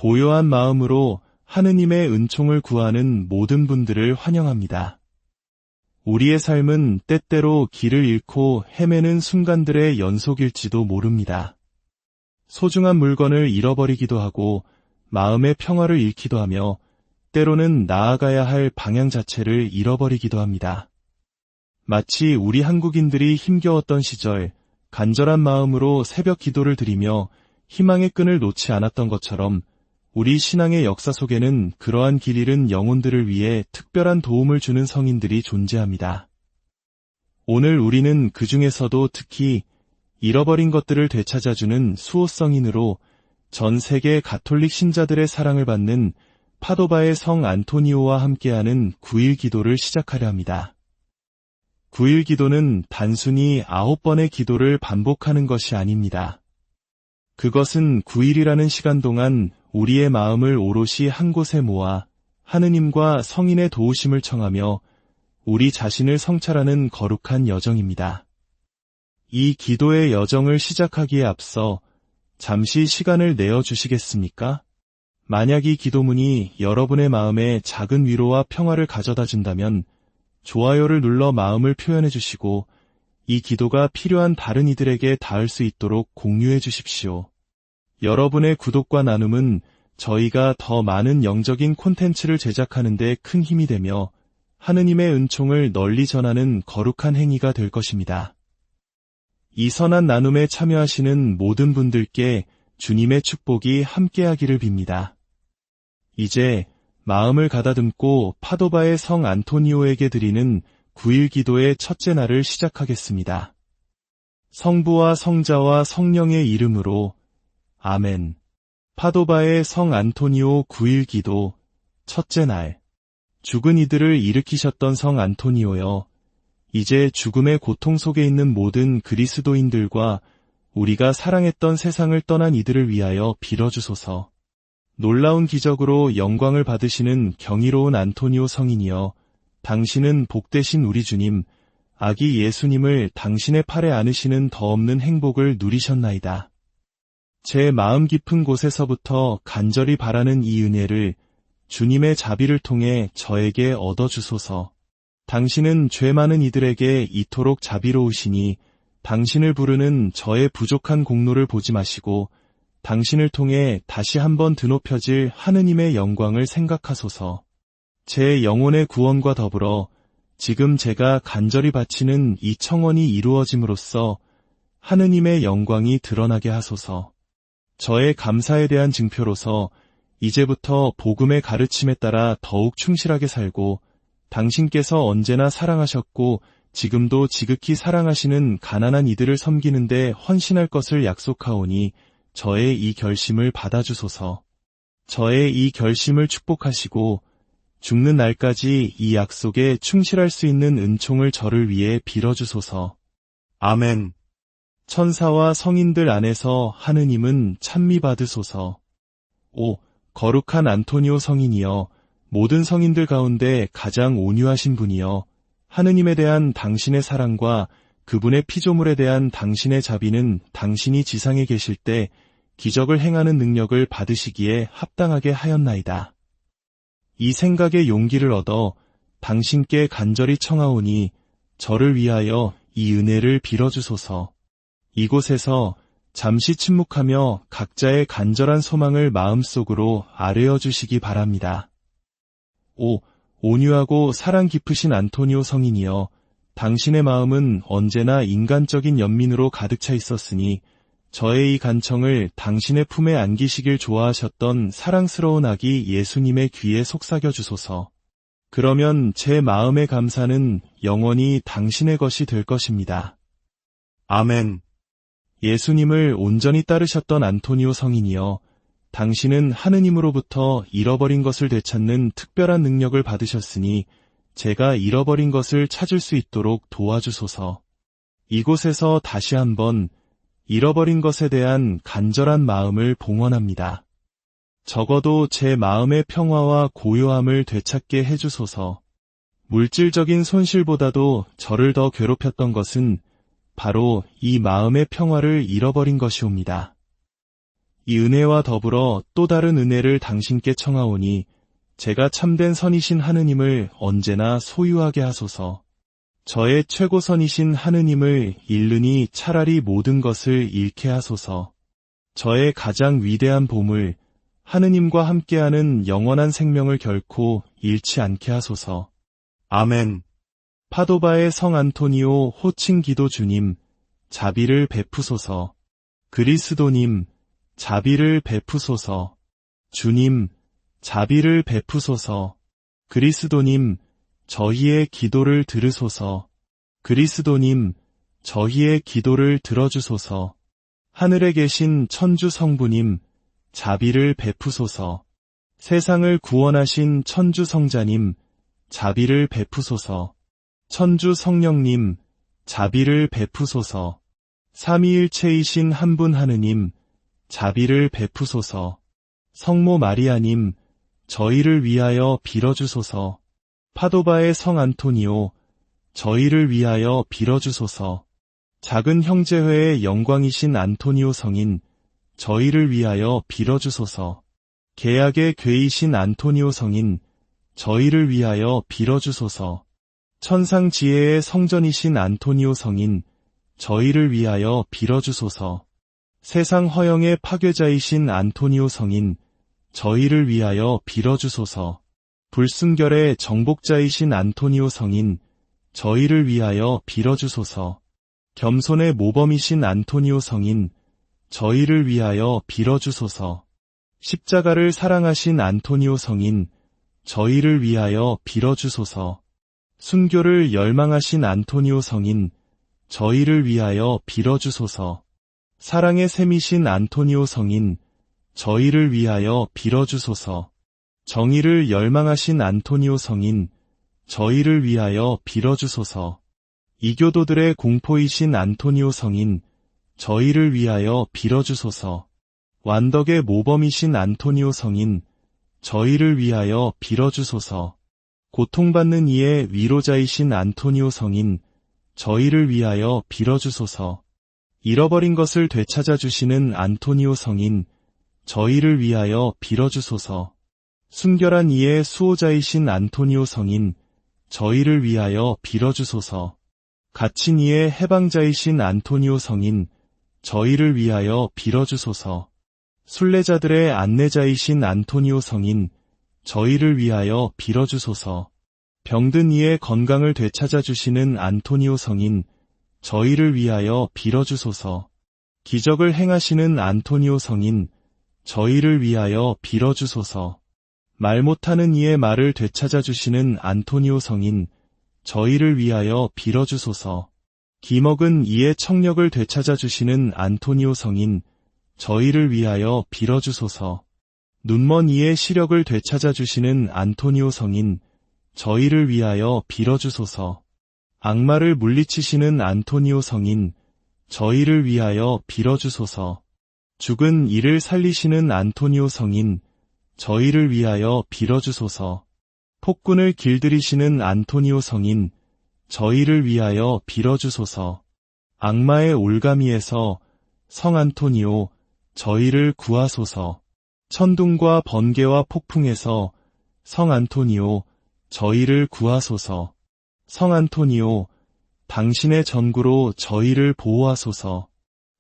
고요한 마음으로 하느님의 은총을 구하는 모든 분들을 환영합니다. 우리의 삶은 때때로 길을 잃고 헤매는 순간들의 연속일지도 모릅니다. 소중한 물건을 잃어버리기도 하고 마음의 평화를 잃기도 하며 때로는 나아가야 할 방향 자체를 잃어버리기도 합니다. 마치 우리 한국인들이 힘겨웠던 시절 간절한 마음으로 새벽 기도를 드리며 희망의 끈을 놓지 않았던 것처럼 우리 신앙의 역사 속에는 그러한 길 잃은 영혼들을 위해 특별한 도움을 주는 성인들이 존재합니다. 오늘 우리는 그 중에서도 특히 잃어버린 것들을 되찾아주는 수호성인으로 전 세계 가톨릭 신자들의 사랑을 받는 파도바의 성 안토니오와 함께하는 9일 기도를 시작하려 합니다. 9일 기도는 단순히 9번의 기도를 반복하는 것이 아닙니다. 그것은 9일이라는 시간 동안 우리의 마음을 오롯이 한 곳에 모아 하느님과 성인의 도우심을 청하며 우리 자신을 성찰하는 거룩한 여정입니다. 이 기도의 여정을 시작하기에 앞서 잠시 시간을 내어주시겠습니까? 만약 이 기도문이 여러분의 마음에 작은 위로와 평화를 가져다 준다면 좋아요를 눌러 마음을 표현해 주시고 이 기도가 필요한 다른 이들에게 닿을 수 있도록 공유해 주십시오. 여러분의 구독과 나눔은 저희가 더 많은 영적인 콘텐츠를 제작하는 데 큰 힘이 되며 하느님의 은총을 널리 전하는 거룩한 행위가 될 것입니다. 이 선한 나눔에 참여하시는 모든 분들께 주님의 축복이 함께하기를 빕니다. 이제 마음을 가다듬고 파도바의 성 안토니오에게 드리는 9일 기도의 첫째 날을 시작하겠습니다. 성부와 성자와 성령의 이름으로 아멘. 파도바의 성 안토니오 9일 기도 첫째 날. 죽은 이들을 일으키셨던 성 안토니오여, 이제 죽음의 고통 속에 있는 모든 그리스도인들과 우리가 사랑했던 세상을 떠난 이들을 위하여 빌어주소서. 놀라운 기적으로 영광을 받으시는 경이로운 안토니오 성인이여, 당신은 복되신 우리 주님, 아기 예수님을 당신의 팔에 안으시는 더 없는 행복을 누리셨나이다. 제 마음 깊은 곳에서부터 간절히 바라는 이 은혜를 주님의 자비를 통해 저에게 얻어주소서. 당신은 죄 많은 이들에게 이토록 자비로우시니 당신을 부르는 저의 부족한 공로를 보지 마시고 당신을 통해 다시 한번 드높여질 하느님의 영광을 생각하소서. 제 영혼의 구원과 더불어 지금 제가 간절히 바치는 이 청원이 이루어짐으로써 하느님의 영광이 드러나게 하소서. 저의 감사에 대한 증표로서 이제부터 복음의 가르침에 따라 더욱 충실하게 살고 당신께서 언제나 사랑하셨고 지금도 지극히 사랑하시는 가난한 이들을 섬기는 데 헌신할 것을 약속하오니 저의 이 결심을 받아주소서. 저의 이 결심을 축복하시고 죽는 날까지 이 약속에 충실할 수 있는 은총을 저를 위해 빌어주소서. 아멘. 천사와 성인들 안에서 하느님은 찬미받으소서. 오, 거룩한 안토니오 성인이여, 모든 성인들 가운데 가장 온유하신 분이여, 하느님에 대한 당신의 사랑과 그분의 피조물에 대한 당신의 자비는 당신이 지상에 계실 때 기적을 행하는 능력을 받으시기에 합당하게 하였나이다. 이 생각에 용기를 얻어 당신께 간절히 청하오니 저를 위하여 이 은혜를 빌어주소서. 이곳에서 잠시 침묵하며 각자의 간절한 소망을 마음속으로 아뢰어 주시기 바랍니다. 오, 온유하고 사랑 깊으신 안토니오 성인이여, 당신의 마음은 언제나 인간적인 연민으로 가득 차 있었으니 저의 이 간청을 당신의 품에 안기시길 좋아하셨던 사랑스러운 아기 예수님의 귀에 속삭여 주소서. 그러면 제 마음의 감사는 영원히 당신의 것이 될 것입니다. 아멘. 예수님을 온전히 따르셨던 안토니오 성인이여, 당신은 하느님으로부터 잃어버린 것을 되찾는 특별한 능력을 받으셨으니 제가 잃어버린 것을 찾을 수 있도록 도와주소서. 이곳에서 다시 한번 잃어버린 것에 대한 간절한 마음을 봉헌합니다. 적어도 제 마음의 평화와 고요함을 되찾게 해주소서. 물질적인 손실보다도 저를 더 괴롭혔던 것은 바로 이 마음의 평화를 잃어버린 것이옵니다. 이 은혜와 더불어 또 다른 은혜를 당신께 청하오니 제가 참된 선이신 하느님을 언제나 소유하게 하소서. 저의 최고선이신 하느님을 잃으니 차라리 모든 것을 잃게 하소서. 저의 가장 위대한 보물, 하느님과 함께하는 영원한 생명을 결코 잃지 않게 하소서. 아멘. 파도바의 성 안토니오 호칭 기도 주님, 자비를 베푸소서. 그리스도님, 자비를 베푸소서. 주님, 자비를 베푸소서. 그리스도님, 저희의 기도를 들으소서. 그리스도님, 저희의 기도를 들어주소서. 하늘에 계신 천주 성부님, 자비를 베푸소서. 세상을 구원하신 천주 성자님, 자비를 베푸소서. 천주 성령님, 자비를 베푸소서. 삼위일체이신 한 분 하느님, 자비를 베푸소서. 성모 마리아님, 저희를 위하여 빌어주소서. 파도바의 성 안토니오, 저희를 위하여 빌어주소서. 작은 형제회의 영광이신 안토니오 성인, 저희를 위하여 빌어주소서. 계약의 궤이신 안토니오 성인, 저희를 위하여 빌어주소서. 천상지혜의 성전이신 안토니오 성인, 저희를 위하여 빌어주소서. 세상 허영의 파괴자이신 안토니오 성인, 저희를 위하여 빌어주소서. 불순결의 정복자이신 안토니오 성인, 저희를 위하여 빌어주소서. 겸손의 모범이신 안토니오 성인, 저희를 위하여 빌어주소서. 십자가를 사랑하신 안토니오 성인, 저희를 위하여 빌어주소서. 순교를 열망하신 안토니오 성인, 저희를 위하여 빌어주소서. 사랑의 샘이신 안토니오 성인, 저희를 위하여 빌어주소서. 정의를 열망하신 안토니오 성인, 저희를 위하여 빌어주소서. 이교도들의 공포이신 안토니오 성인, 저희를 위하여 빌어주소서. 완덕의 모범이신 안토니오 성인, 저희를 위하여 빌어주소서. 고통받는 이의 위로자이신 안토니오 성인, 저희를 위하여 빌어주소서. 잃어버린 것을 되찾아주시는 안토니오 성인, 저희를 위하여 빌어주소서. 순결한 이의 수호자이신 안토니오 성인, 저희를 위하여 빌어주소서. 갇힌 이의 해방자이신 안토니오 성인, 저희를 위하여 빌어주소서. 순례자들의 안내자이신 안토니오 성인, 저희를 위하여 빌어주소서. 병든 이의 건강을 되찾아주시는 안토니오 성인, 저희를 위하여 빌어주소서. 기적을 행하시는 안토니오 성인, 저희를 위하여 빌어주소서. 말 못하는 이의 말을 되찾아주시는 안토니오 성인, 저희를 위하여 빌어주소서. 기먹은 이의 청력을 되찾아주시는 안토니오 성인, 저희를 위하여 빌어주소서. 눈먼 이의 시력을 되찾아주시는 안토니오 성인, 저희를 위하여 빌어주소서. 악마를 물리치시는 안토니오 성인, 저희를 위하여 빌어주소서. 죽은 이를 살리시는 안토니오 성인, 저희를 위하여 빌어주소서. 폭군을 길들이시는 안토니오 성인, 저희를 위하여 빌어주소서. 악마의 올가미에서 성 안토니오, 저희를 구하소서. 천둥과 번개와 폭풍에서 성 안토니오, 저희를 구하소서. 성 안토니오, 당신의 전구로 저희를 보호하소서.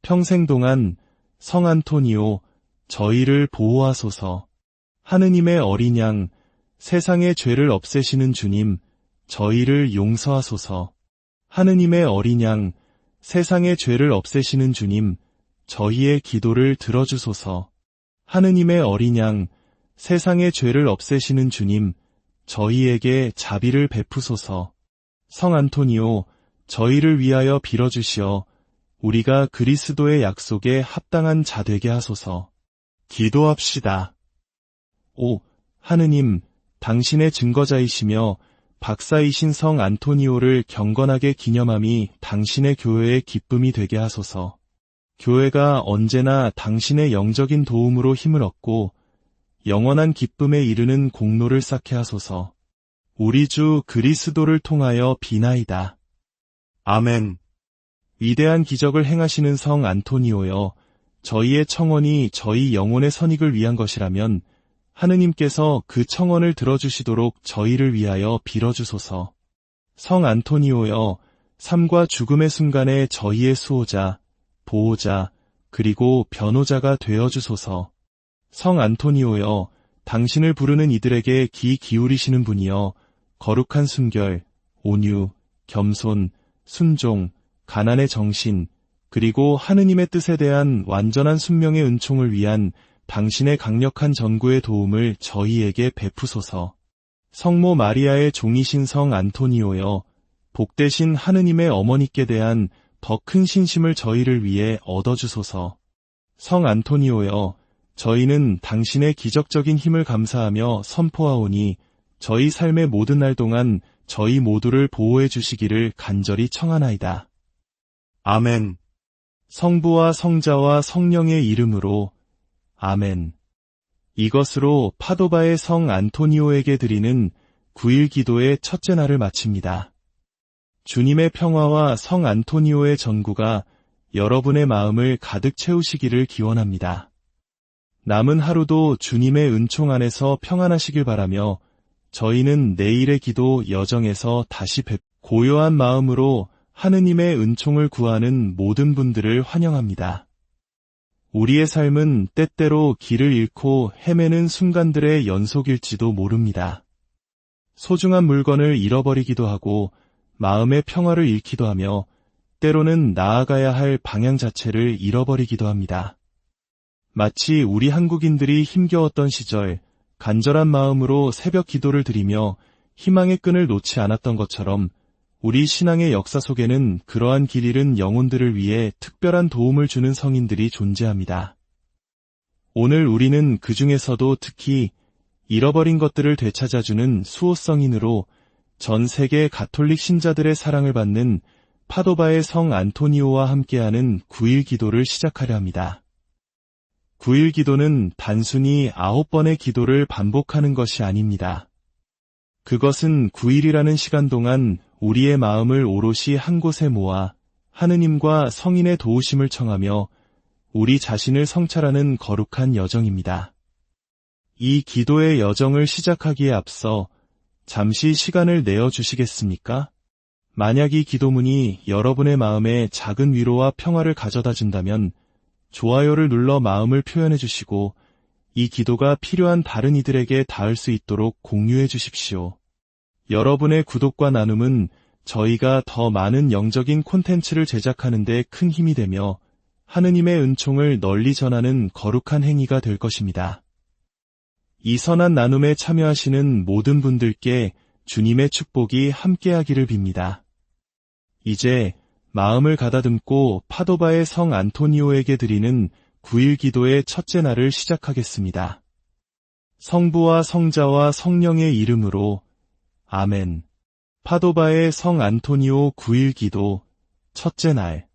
평생 동안 성 안토니오, 저희를 보호하소서. 하느님의 어린 양, 세상의 죄를 없애시는 주님, 저희를 용서하소서. 하느님의 어린 양, 세상의 죄를 없애시는 주님, 저희의 기도를 들어주소서. 하느님의 어린 양, 세상의 죄를 없애시는 주님, 저희에게 자비를 베푸소서. 성 안토니오, 저희를 위하여 빌어주시어 우리가 그리스도의 약속에 합당한 자 되게 하소서. 기도합시다. 오, 하느님, 당신의 증거자이시며 박사이신 성 안토니오를 경건하게 기념함이 당신의 교회의 기쁨이 되게 하소서. 교회가 언제나 당신의 영적인 도움으로 힘을 얻고 영원한 기쁨에 이르는 공로를 쌓게 하소서. 우리 주 그리스도를 통하여 비나이다. 아멘. 위대한 기적을 행하시는 성 안토니오여, 저희의 청원이 저희 영혼의 선익을 위한 것이라면 하느님께서 그 청원을 들어주시도록 저희를 위하여 빌어주소서. 성 안토니오여, 삶과 죽음의 순간에 저희의 수호자, 보호자, 그리고 변호자가 되어주소서. 성 안토니오여, 당신을 부르는 이들에게 귀 기울이시는 분이여, 거룩한 순결, 온유, 겸손, 순종, 가난의 정신, 그리고 하느님의 뜻에 대한 완전한 순명의 은총을 위한 당신의 강력한 전구의 도움을 저희에게 베푸소서. 성모 마리아의 종이신 성 안토니오여, 복되신 하느님의 어머니께 대한 더 큰 신심을 저희를 위해 얻어주소서. 성 안토니오여, 저희는 당신의 기적적인 힘을 감사하며 선포하오니 저희 삶의 모든 날 동안 저희 모두를 보호해 주시기를 간절히 청하나이다. 아멘. 성부와 성자와 성령의 이름으로 아멘. 이것으로 파도바의 성 안토니오에게 드리는 9일 기도의 첫째 날을 마칩니다. 주님의 평화와 성 안토니오의 전구가 여러분의 마음을 가득 채우시기를 기원합니다. 남은 하루도 주님의 은총 안에서 평안하시길 바라며 저희는 내일의 기도 여정에서 다시 고요한 마음으로 하느님의 은총을 구하는 모든 분들을 환영합니다. 우리의 삶은 때때로 길을 잃고 헤매는 순간들의 연속일지도 모릅니다. 소중한 물건을 잃어버리기도 하고 마음의 평화를 잃기도 하며 때로는 나아가야 할 방향 자체를 잃어버리기도 합니다. 마치 우리 한국인들이 힘겨웠던 시절 간절한 마음으로 새벽 기도를 드리며 희망의 끈을 놓지 않았던 것처럼 우리 신앙의 역사 속에는 그러한 길 잃은 영혼들을 위해 특별한 도움을 주는 성인들이 존재합니다. 오늘 우리는 그 중에서도 특히 잃어버린 것들을 되찾아주는 수호성인으로 전 세계 가톨릭 신자들의 사랑을 받는 파도바의 성 안토니오와 함께하는 9일 기도를 시작하려 합니다. 9일 기도는 단순히 9번의 기도를 반복하는 것이 아닙니다. 그것은 9일이라는 시간 동안 우리의 마음을 오롯이 한 곳에 모아 하느님과 성인의 도우심을 청하며 우리 자신을 성찰하는 거룩한 여정입니다. 이 기도의 여정을 시작하기에 앞서 잠시 시간을 내어주시겠습니까? 만약 이 기도문이 여러분의 마음에 작은 위로와 평화를 가져다 준다면 좋아요를 눌러 마음을 표현해 주시고 이 기도가 필요한 다른 이들에게 닿을 수 있도록 공유해 주십시오. 여러분의 구독과 나눔은 저희가 더 많은 영적인 콘텐츠를 제작하는 데 큰 힘이 되며 하느님의 은총을 널리 전하는 거룩한 행위가 될 것입니다. 이 선한 나눔에 참여하시는 모든 분들께 주님의 축복이 함께하기를 빕니다. 이제 마음을 가다듬고 파도바의 성 안토니오에게 드리는 9일 기도의 첫째 날을 시작하겠습니다. 성부와 성자와 성령의 이름으로 아멘. 파도바의 성 안토니오 9일 기도 첫째 날.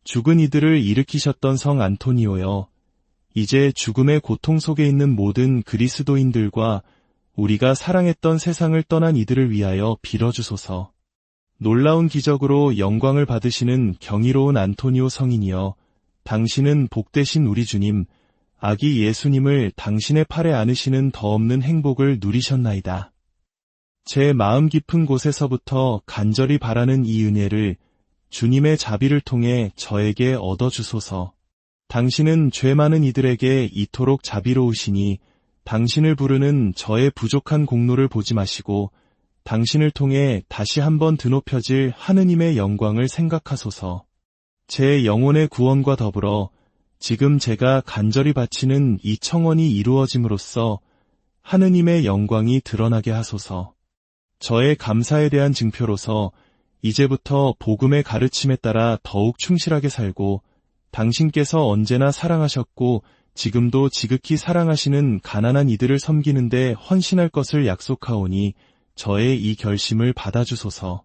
죽은 이들을 일으키셨던 성 안토니오여, 이제 죽음의 고통 속에 있는 모든 그리스도인들과 우리가 사랑했던 세상을 떠난 이들을 위하여 빌어주소서. 놀라운 기적으로 영광을 받으시는 경이로운 안토니오 성인이여, 당신은 복되신 우리 주님, 아기 예수님을 당신의 팔에 안으시는 더 없는 행복을 누리셨나이다. 제 마음 깊은 곳에서부터 간절히 바라는 이 은혜를 주님의 자비를 통해 저에게 얻어주소서. 당신은 죄 많은 이들에게 이토록 자비로우시니 당신을 부르는 저의 부족한 공로를 보지 마시고 당신을 통해 다시 한번 드높여질 하느님의 영광을 생각하소서. 제 영혼의 구원과 더불어 지금 제가 간절히 바치는 이 청원이 이루어짐으로써 하느님의 영광이 드러나게 하소서. 저의 감사에 대한 증표로서 이제부터 복음의 가르침에 따라 더욱 충실하게 살고 당신께서 언제나 사랑하셨고 지금도 지극히 사랑하시는 가난한 이들을 섬기는 데 헌신할 것을 약속하오니 저의 이 결심을 받아주소서.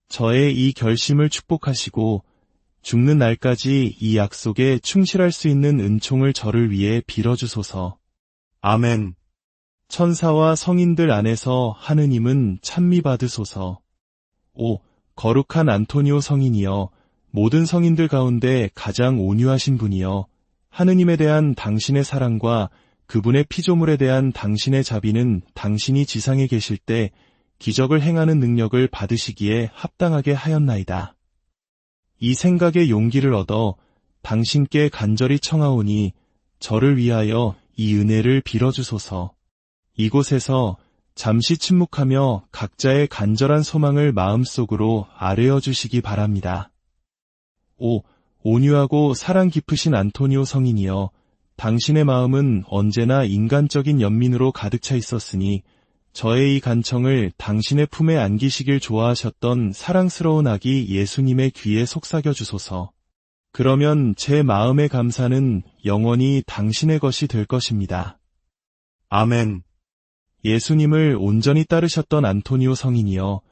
저의 이 결심을 축복하시고 죽는 날까지 이 약속에 충실할 수 있는 은총을 저를 위해 빌어주소서. 아멘. 천사와 성인들 안에서 하느님은 찬미받으소서. 오, 거룩한 안토니오 성인이여, 모든 성인들 가운데 가장 온유하신 분이여, 하느님에 대한 당신의 사랑과 그분의 피조물에 대한 당신의 자비는 당신이 지상에 계실 때 기적을 행하는 능력을 받으시기에 합당하게 하였나이다. 이 생각에 용기를 얻어 당신께 간절히 청하오니 저를 위하여 이 은혜를 빌어주소서. 이곳에서 잠시 침묵하며 각자의 간절한 소망을 마음속으로 아뢰어 주시기 바랍니다. 온유하고 사랑 깊으신 안토니오 성인이여, 당신의 마음은 언제나 인간적인 연민으로 가득 차 있었으니 저의 이 간청을 당신의 품에 안기시길 좋아하셨던 사랑스러운 아기 예수님의 귀에 속삭여 주소서. 그러면 제 마음의 감사는 영원히 당신의 것이 될 것입니다. 아멘. 예수님을 온전히 따르셨던 안토니오 성인이여,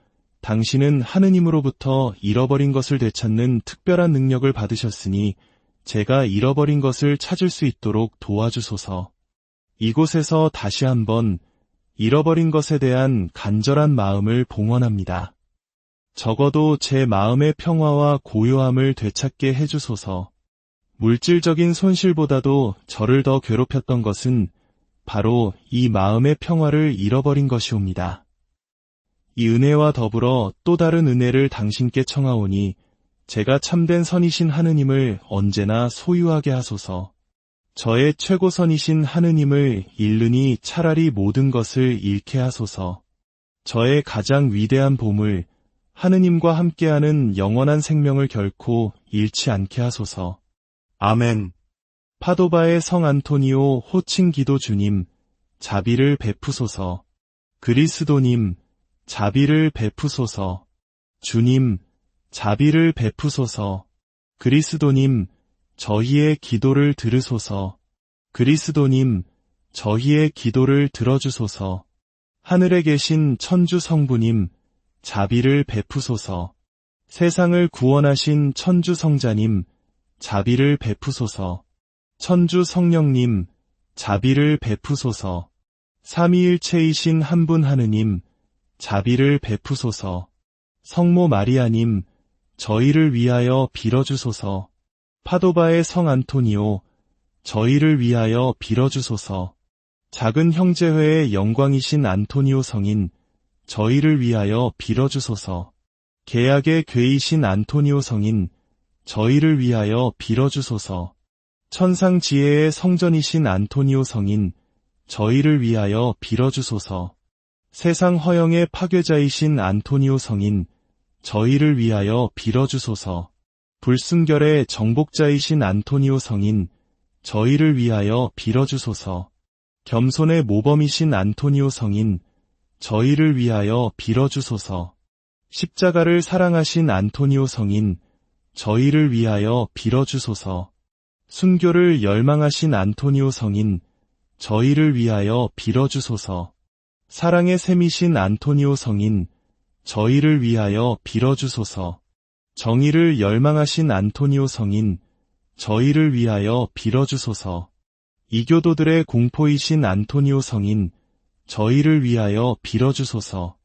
당신은 하느님으로부터 잃어버린 것을 되찾는 특별한 능력을 받으셨으니 제가 잃어버린 것을 찾을 수 있도록 도와주소서. 이곳에서 다시 한번 잃어버린 것에 대한 간절한 마음을 봉헌합니다. 적어도 제 마음의 평화와 고요함을 되찾게 해주소서. 물질적인 손실보다도 저를 더 괴롭혔던 것은 바로 이 마음의 평화를 잃어버린 것이옵니다. 이 은혜와 더불어 또 다른 은혜를 당신께 청하오니 제가 참된 선이신 하느님을 언제나 소유하게 하소서. 저의 최고선이신 하느님을 잃으니 차라리 모든 것을 잃게 하소서. 저의 가장 위대한 보물, 하느님과 함께하는 영원한 생명을 결코 잃지 않게 하소서. 아멘. 파도바의 성 안토니오 호칭 기도 주님, 자비를 베푸소서. 그리스도님, 자비를 베푸소서. 주님, 자비를 베푸소서. 그리스도님, 저희의 기도를 들으소서. 그리스도님, 저희의 기도를 들어주소서. 하늘에 계신 천주 성부님, 자비를 베푸소서. 세상을 구원하신 천주 성자님, 자비를 베푸소서. 천주 성령님, 자비를 베푸소서. 삼위일체이신 한 분 하느님, 자비를 베푸소서. 성모 마리아님, 저희를 위하여 빌어주소서. 파도바의 성 안토니오, 저희를 위하여 빌어주소서. 작은 형제회의 영광이신 안토니오 성인, 저희를 위하여 빌어주소서. 계약의 궤이신 안토니오 성인, 저희를 위하여 빌어주소서. 천상지혜의 성전이신 안토니오 성인, 저희를 위하여 빌어주소서. 세상 허영의 파괴자이신 안토니오 성인, 저희를 위하여 빌어주소서. 불순결의 정복자이신 안토니오 성인, 저희를 위하여 빌어주소서. 겸손의 모범이신 안토니오 성인, 저희를 위하여 빌어주소서. 십자가를 사랑하신 안토니오 성인, 저희를 위하여 빌어주소서. 순교를 열망하신 안토니오 성인, 저희를 위하여 빌어주소서. 사랑의 샘이신 안토니오 성인, 저희를 위하여 빌어주소서. 정의를 열망하신 안토니오 성인, 저희를 위하여 빌어주소서. 이교도들의 공포이신 안토니오 성인, 저희를 위하여 빌어주소서.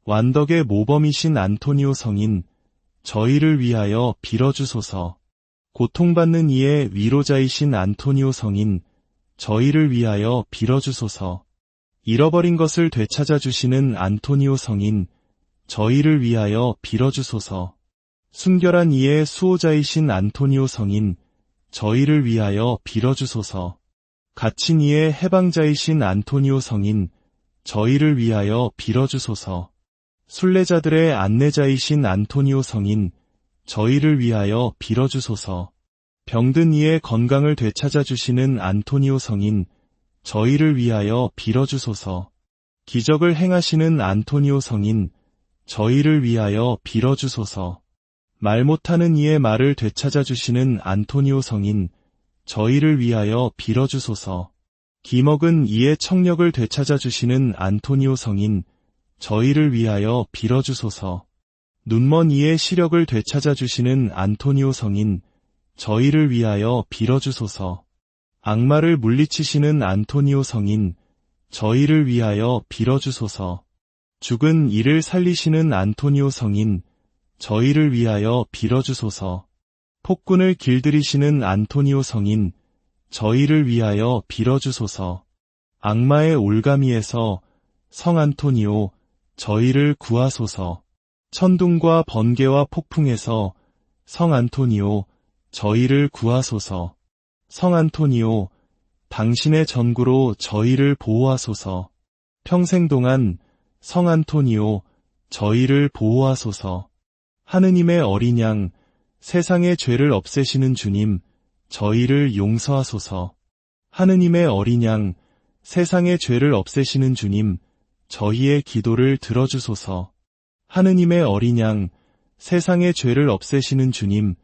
완덕의 모범이신 안토니오 성인, 저희를 위하여 빌어주소서. 고통받는 이의 위로자이신 안토니오 성인, 저희를 위하여 빌어주소서. 잃어버린 것을 되찾아 주시는 안토니오 성인, 저희를 위하여 빌어주소서. 순결한 이의 수호자이신 안토니오 성인, 저희를 위하여 빌어주소서. 갇힌 이의 해방자이신 안토니오 성인, 저희를 위하여 빌어주소서. 순례자들의 안내자이신 안토니오 성인, 저희를 위하여 빌어주소서. 병든 이의 건강을 되찾아 주시는 안토니오 성인, 저희를 위하여 빌어주소서. 기적을 행하시는 안토니오 성인, 저희를 위하여 빌어주소서. 말 못하는 이의 말을 되찾아 주시는 안토니오 성인, 저희를 위하여 빌어주소서. 기먹은 이의 청력을 되찾아 주시는 안토니오 성인, 저희를 위하여 빌어주소서. 눈먼 이의 시력을 되찾아 주시는 안토니오 성인, 저희를 위하여 빌어주소서. 악마를 물리치시는 안토니오 성인, 저희를 위하여 빌어주소서. 죽은 이를 살리시는 안토니오 성인, 저희를 위하여 빌어주소서. 폭군을 길들이시는 안토니오 성인, 저희를 위하여 빌어주소서. 악마의 올가미에서 성 안토니오, 저희를 구하소서. 천둥과 번개와 폭풍에서 성 안토니오, 저희를 구하소서. 성 안토니오, 당신의 전구로 저희를 보호하소서. 평생 동안 성 안토니오, 저희를 보호하소서. 하느님의 어린 양, 세상의 죄를 없애시는 주님, 저희를 용서하소서. 하느님의 어린 양, 세상의 죄를 없애시는 주님, 저희의 기도를 들어주소서. 하느님의 어린 양, 세상의 죄를 없애시는 주님,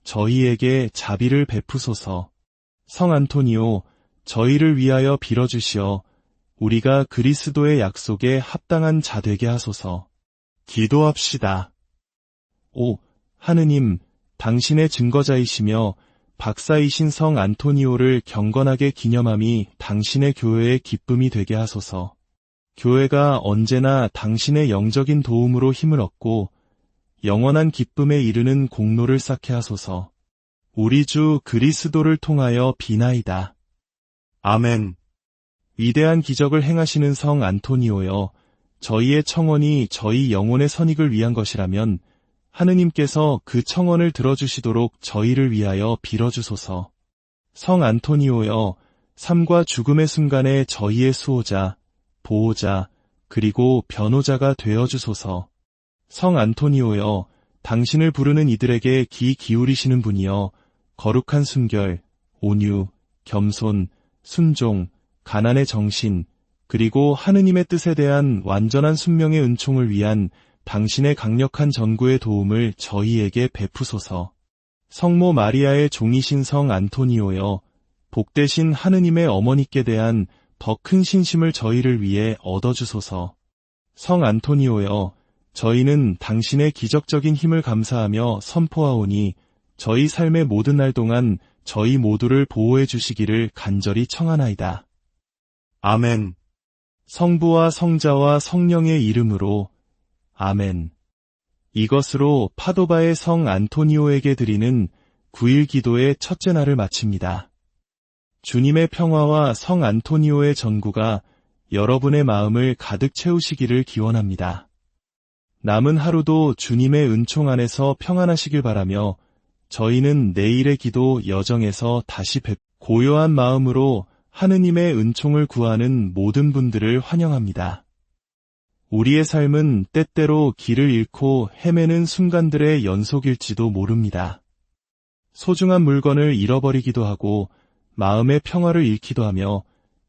저희에게 자비를 베푸소서. 성 안토니오, 저희를 위하여 빌어주시어 우리가 그리스도의 약속에 합당한 자 되게 하소서. 기도합시다. 오, 하느님, 당신의 증거자이시며 박사이신 성 안토니오를 경건하게 기념함이 당신의 교회의 기쁨이 되게 하소서. 교회가 언제나 당신의 영적인 도움으로 힘을 얻고 영원한 기쁨에 이르는 공로를 쌓게 하소서. 우리 주 그리스도를 통하여 비나이다. 아멘. 위대한 기적을 행하시는 성 안토니오여, 저희의 청원이 저희 영혼의 선익을 위한 것이라면 하느님께서 그 청원을 들어주시도록 저희를 위하여 빌어주소서. 성 안토니오여, 삶과 죽음의 순간에 저희의 수호자, 보호자, 그리고 변호자가 되어주소서. 성 안토니오여, 당신을 부르는 이들에게 귀 기울이시는 분이여, 거룩한 순결, 온유, 겸손, 순종, 가난의 정신, 그리고 하느님의 뜻에 대한 완전한 순명의 은총을 위한 당신의 강력한 전구의 도움을 저희에게 베푸소서. 성모 마리아의 종이신 성 안토니오여, 복되신 하느님의 어머니께 대한 더 큰 신심을 저희를 위해 얻어주소서. 성 안토니오여, 저희는 당신의 기적적인 힘을 감사하며 선포하오니 저희 삶의 모든 날 동안 저희 모두를 보호해 주시기를 간절히 청하나이다. 아멘. 성부와 성자와 성령의 이름으로 아멘. 이것으로 파도바의 성 안토니오에게 드리는 9일 기도의 첫째 날을 마칩니다. 주님의 평화와 성 안토니오의 전구가 여러분의 마음을 가득 채우시기를 기원합니다. 남은 하루도 주님의 은총 안에서 평안하시길 바라며 저희는 내일의 기도 여정에서 다시 고요한 마음으로 하느님의 은총을 구하는 모든 분들을 환영합니다. 우리의 삶은 때때로 길을 잃고 헤매는 순간들의 연속일지도 모릅니다. 소중한 물건을 잃어버리기도 하고 마음의 평화를 잃기도 하며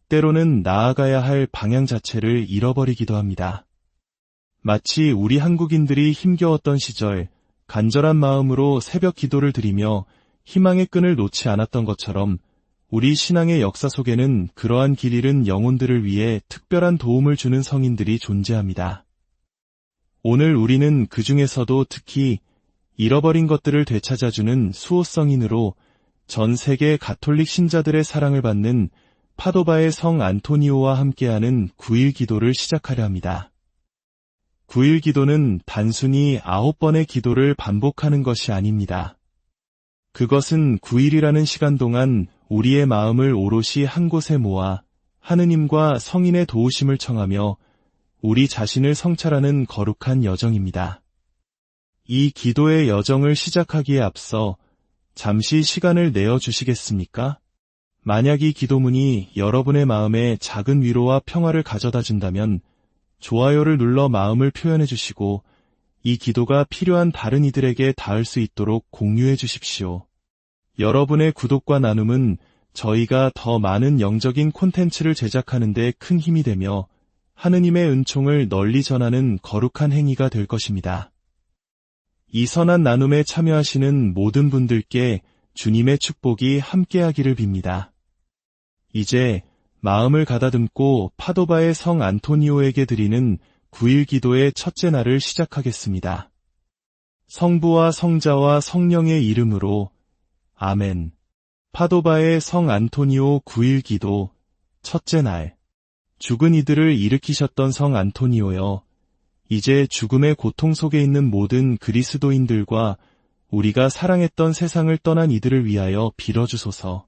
때로는 나아가야 할 방향 자체를 잃어버리기도 합니다. 마치 우리 한국인들이 힘겨웠던 시절 간절한 마음으로 새벽 기도를 드리며 희망의 끈을 놓지 않았던 것처럼 우리 신앙의 역사 속에는 그러한 길 잃은 영혼들을 위해 특별한 도움을 주는 성인들이 존재합니다. 오늘 우리는 그 중에서도 특히 잃어버린 것들을 되찾아주는 수호성인으로 전 세계 가톨릭 신자들의 사랑을 받는 파도바의 성 안토니오와 함께하는 9일 기도를 시작하려 합니다. 9일 기도는 단순히 9번의 기도를 반복하는 것이 아닙니다. 그것은 9일이라는 시간 동안 우리의 마음을 오롯이 한 곳에 모아 하느님과 성인의 도우심을 청하며 우리 자신을 성찰하는 거룩한 여정입니다. 이 기도의 여정을 시작하기에 앞서 잠시 시간을 내어주시겠습니까? 만약 이 기도문이 여러분의 마음에 작은 위로와 평화를 가져다 준다면 좋아요를 눌러 마음을 표현해 주시고 이 기도가 필요한 다른 이들에게 닿을 수 있도록 공유해 주십시오. 여러분의 구독과 나눔은 저희가 더 많은 영적인 콘텐츠를 제작하는 데 큰 힘이 되며 하느님의 은총을 널리 전하는 거룩한 행위가 될 것입니다. 이 선한 나눔에 참여하시는 모든 분들께 주님의 축복이 함께하기를 빕니다. 이제 마음을 가다듬고 파도바의 성 안토니오에게 드리는 9일 기도의 첫째 날을 시작하겠습니다. 성부와 성자와 성령의 이름으로 아멘. 파도바의 성 안토니오 9일 기도 첫째 날. 죽은 이들을 일으키셨던 성 안토니오여, 이제 죽음의 고통 속에 있는 모든 그리스도인들과 우리가 사랑했던 세상을 떠난 이들을 위하여 빌어주소서.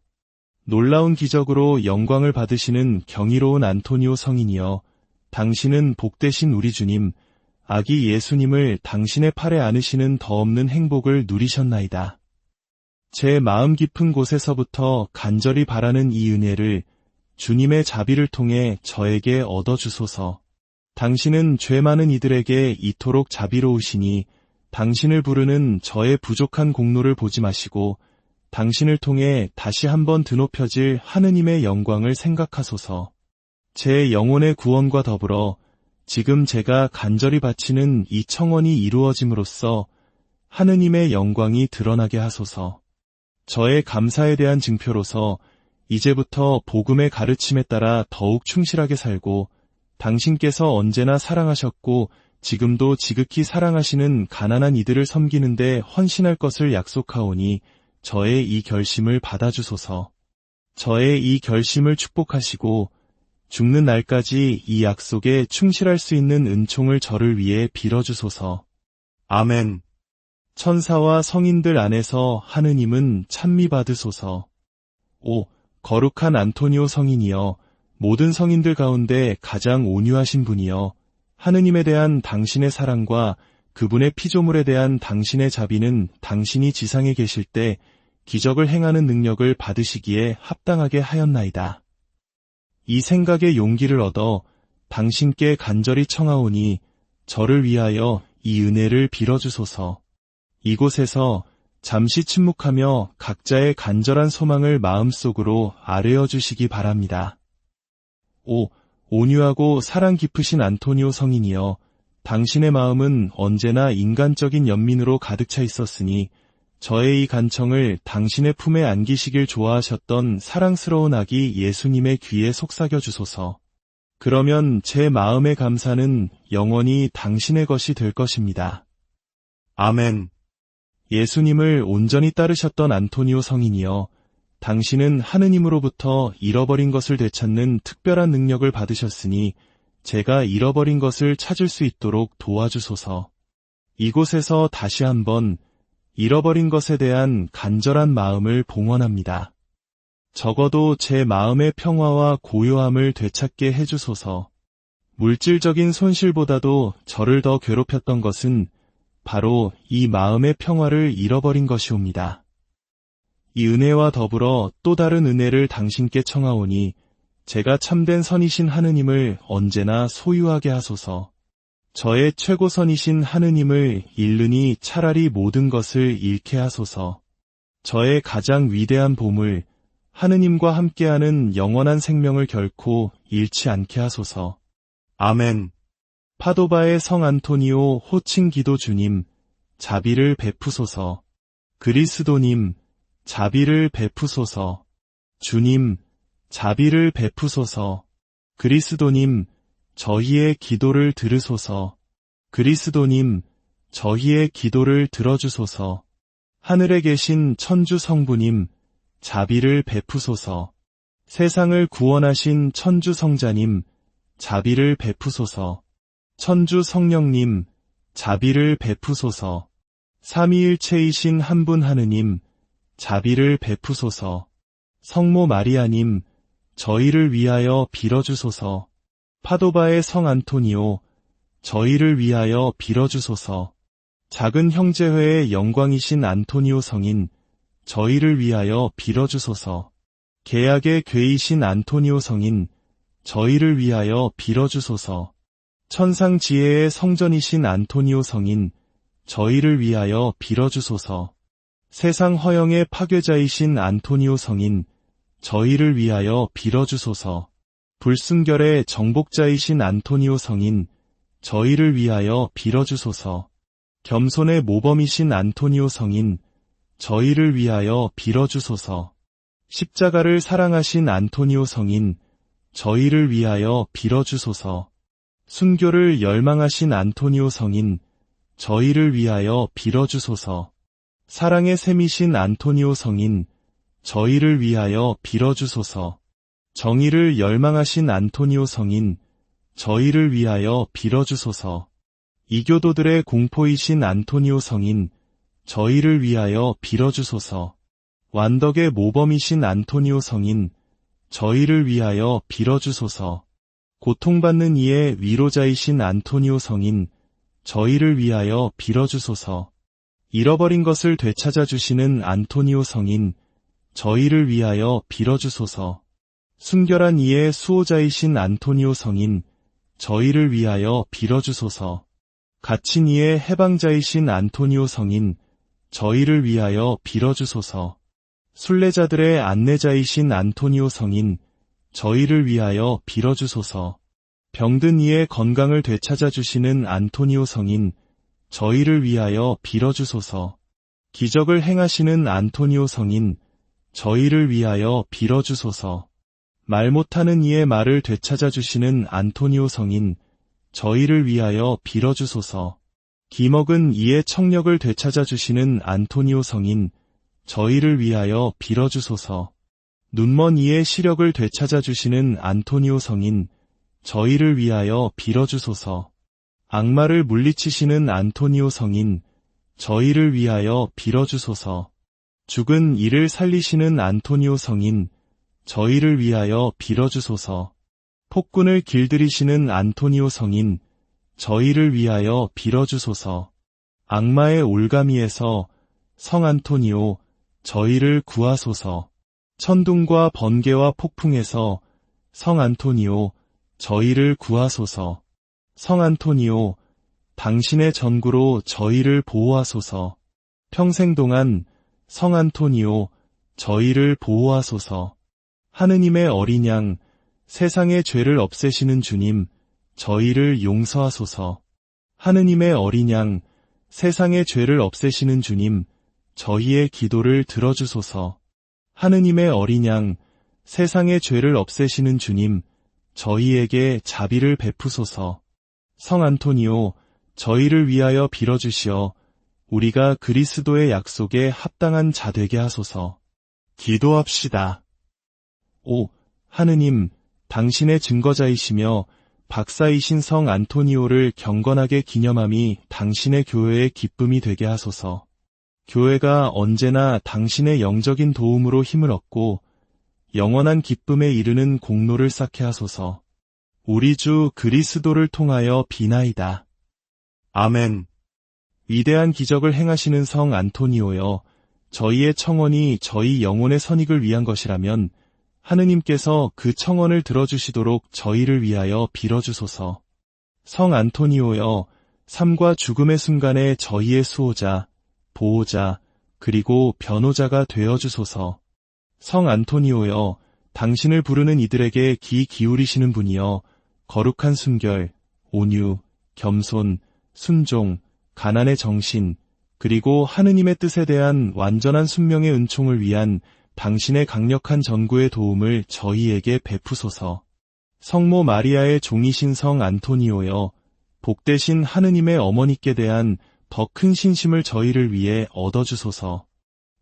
놀라운 기적으로 영광을 받으시는 경이로운 안토니오 성인이여, 당신은 복되신 우리 주님, 아기 예수님을 당신의 팔에 안으시는 더 없는 행복을 누리셨나이다. 제 마음 깊은 곳에서부터 간절히 바라는 이 은혜를 주님의 자비를 통해 저에게 얻어주소서. 당신은 죄 많은 이들에게 이토록 자비로우시니 당신을 부르는 저의 부족한 공로를 보지 마시고 당신을 통해 다시 한번 드높여질 하느님의 영광을 생각하소서. 제 영혼의 구원과 더불어 지금 제가 간절히 바치는 이 청원이 이루어짐으로써 하느님의 영광이 드러나게 하소서. 저의 감사에 대한 증표로서 이제부터 복음의 가르침에 따라 더욱 충실하게 살고 당신께서 언제나 사랑하셨고 지금도 지극히 사랑하시는 가난한 이들을 섬기는 데 헌신할 것을 약속하오니 저의 이 결심을 받아주소서. 저의 이 결심을 축복하시고 죽는 날까지 이 약속에 충실할 수 있는 은총을 저를 위해 빌어주소서. 아멘. 천사와 성인들 안에서 하느님은 찬미받으소서. 오, 거룩한 안토니오 성인이여, 모든 성인들 가운데 가장 온유하신 분이여, 하느님에 대한 당신의 사랑과 그분의 피조물에 대한 당신의 자비는 당신이 지상에 계실 때 기적을 행하는 능력을 받으시기에 합당하게 하였나이다. 이 생각에 용기를 얻어 당신께 간절히 청하오니 저를 위하여 이 은혜를 빌어주소서. 이곳에서 잠시 침묵하며 각자의 간절한 소망을 마음속으로 아뢰어 주시기 바랍니다. 오, 온유하고 사랑 깊으신 안토니오 성인이여, 당신의 마음은 언제나 인간적인 연민으로 가득 차 있었으니 저의 이 간청을 당신의 품에 안기시길 좋아하셨던 사랑스러운 아기 예수님의 귀에 속삭여 주소서. 그러면 제 마음의 감사는 영원히 당신의 것이 될 것입니다. 아멘. 예수님을 온전히 따르셨던 안토니오 성인이여, 당신은 하느님으로부터 잃어버린 것을 되찾는 특별한 능력을 받으셨으니 제가 잃어버린 것을 찾을 수 있도록 도와주소서. 이곳에서 다시 한번 잃어버린 것에 대한 간절한 마음을 봉헌합니다. 적어도 제 마음의 평화와 고요함을 되찾게 해주소서. 물질적인 손실보다도 저를 더 괴롭혔던 것은 바로 이 마음의 평화를 잃어버린 것이옵니다. 이 은혜와 더불어 또 다른 은혜를 당신께 청하오니 제가 참된 선이신 하느님을 언제나 소유하게 하소서. 저의 최고선이신 하느님을 잃으니 차라리 모든 것을 잃게 하소서. 저의 가장 위대한 보물, 하느님과 함께하는 영원한 생명을 결코 잃지 않게 하소서. 아멘. 파도바의 성 안토니오 호칭 기도 주님, 자비를 베푸소서. 그리스도님, 자비를 베푸소서. 주님, 자비를 베푸소서. 그리스도님, 저희의 기도를 들으소서. 그리스도님, 저희의 기도를 들어주소서. 하늘에 계신 천주 성부님, 자비를 베푸소서. 세상을 구원하신 천주 성자님, 자비를 베푸소서. 천주 성령님, 자비를 베푸소서. 삼위일체이신 한 분 하느님, 자비를 베푸소서. 성모 마리아님, 저희를 위하여 빌어주소서. 파도바의 성 안토니오, 저희를 위하여 빌어주소서. 작은 형제회의 영광이신 안토니오 성인, 저희를 위하여 빌어주소서. 계약의 궤이신 안토니오 성인, 저희를 위하여 빌어주소서. 천상지혜의 성전이신 안토니오 성인, 저희를 위하여 빌어주소서. 세상 허영의 파괴자이신 안토니오 성인, 저희를 위하여 빌어주소서. 불순결의 정복자이신 안토니오 성인, 저희를 위하여 빌어주소서. 겸손의 모범이신 안토니오 성인, 저희를 위하여 빌어주소서. 십자가를 사랑하신 안토니오 성인, 저희를 위하여 빌어주소서. 순교를 열망하신 안토니오 성인, 저희를 위하여 빌어주소서. 사랑의 샘이신 안토니오 성인, 저희를 위하여 빌어주소서. 정의를 열망하신 안토니오 성인, 저희를 위하여 빌어주소서. 이교도들의 공포이신 안토니오 성인, 저희를 위하여 빌어주소서. 완덕의 모범이신 안토니오 성인, 저희를 위하여 빌어주소서. 고통받는 이의 위로자이신 안토니오 성인, 저희를 위하여 빌어주소서. 잃어버린 것을 되찾아 주시는 안토니오 성인, 저희를 위하여 빌어주소서. 순결한 이의 수호자이신 안토니오 성인, 저희를 위하여 빌어주소서. 갇힌 이의 해방자이신 안토니오 성인, 저희를 위하여 빌어주소서. 순례자들의 안내자이신 안토니오 성인, 저희를 위하여 빌어주소서. 병든 이의 건강을 되찾아 주시는 안토니오 성인, 저희를 위하여 빌어주소서. 기적을 행하시는 안토니오 성인, 저희를 위하여 빌어주소서. 말 못하는 이의 말을 되찾아 주시는 안토니오 성인, 저희를 위하여 빌어주소서. 기먹은 이의 청력을 되찾아 주시는 안토니오 성인, 저희를 위하여 빌어주소서. 눈먼 이의 시력을 되찾아 주시는 안토니오 성인, 저희를 위하여 빌어주소서. 악마를 물리치시는 안토니오 성인, 저희를 위하여 빌어주소서. 죽은 이를 살리시는 안토니오 성인, 저희를 위하여 빌어주소서. 폭군을 길들이시는 안토니오 성인, 저희를 위하여 빌어주소서. 악마의 올가미에서 성 안토니오, 저희를 구하소서. 천둥과 번개와 폭풍에서 성 안토니오, 저희를 구하소서. 성 안토니오, 당신의 전구로 저희를 보호하소서. 평생 동안 성 안토니오, 저희를 보호하소서. 하느님의 어린 양, 세상의 죄를 없애시는 주님, 저희를 용서하소서. 하느님의 어린 양, 세상의 죄를 없애시는 주님, 저희의 기도를 들어주소서. 하느님의 어린 양, 세상의 죄를 없애시는 주님, 저희에게 자비를 베푸소서. 성 안토니오, 저희를 위하여 빌어주시어 우리가 그리스도의 약속에 합당한 자 되게 하소서. 기도합시다. 오, 하느님, 당신의 증거자이시며 박사이신 성 안토니오를 경건하게 기념함이 당신의 교회의 기쁨이 되게 하소서. 교회가 언제나 당신의 영적인 도움으로 힘을 얻고 영원한 기쁨에 이르는 공로를 쌓게 하소서. 우리 주 그리스도를 통하여 비나이다. 아멘. 위대한 기적을 행하시는 성 안토니오여, 저희의 청원이 저희 영혼의 선익을 위한 것이라면 하느님께서 그 청원을 들어주시도록 저희를 위하여 빌어주소서. 성 안토니오여, 삶과 죽음의 순간에 저희의 수호자, 보호자, 그리고 변호자가 되어주소서. 성 안토니오여, 당신을 부르는 이들에게 귀 기울이시는 분이여, 거룩한 순결, 온유, 겸손, 순종, 가난의 정신, 그리고 하느님의 뜻에 대한 완전한 순명의 은총을 위한 당신의 강력한 전구의 도움을 저희에게 베푸소서. 성모 마리아의 종이신 성 안토니오여, 복되신 하느님의 어머니께 대한 더 큰 신심을 저희를 위해 얻어주소서.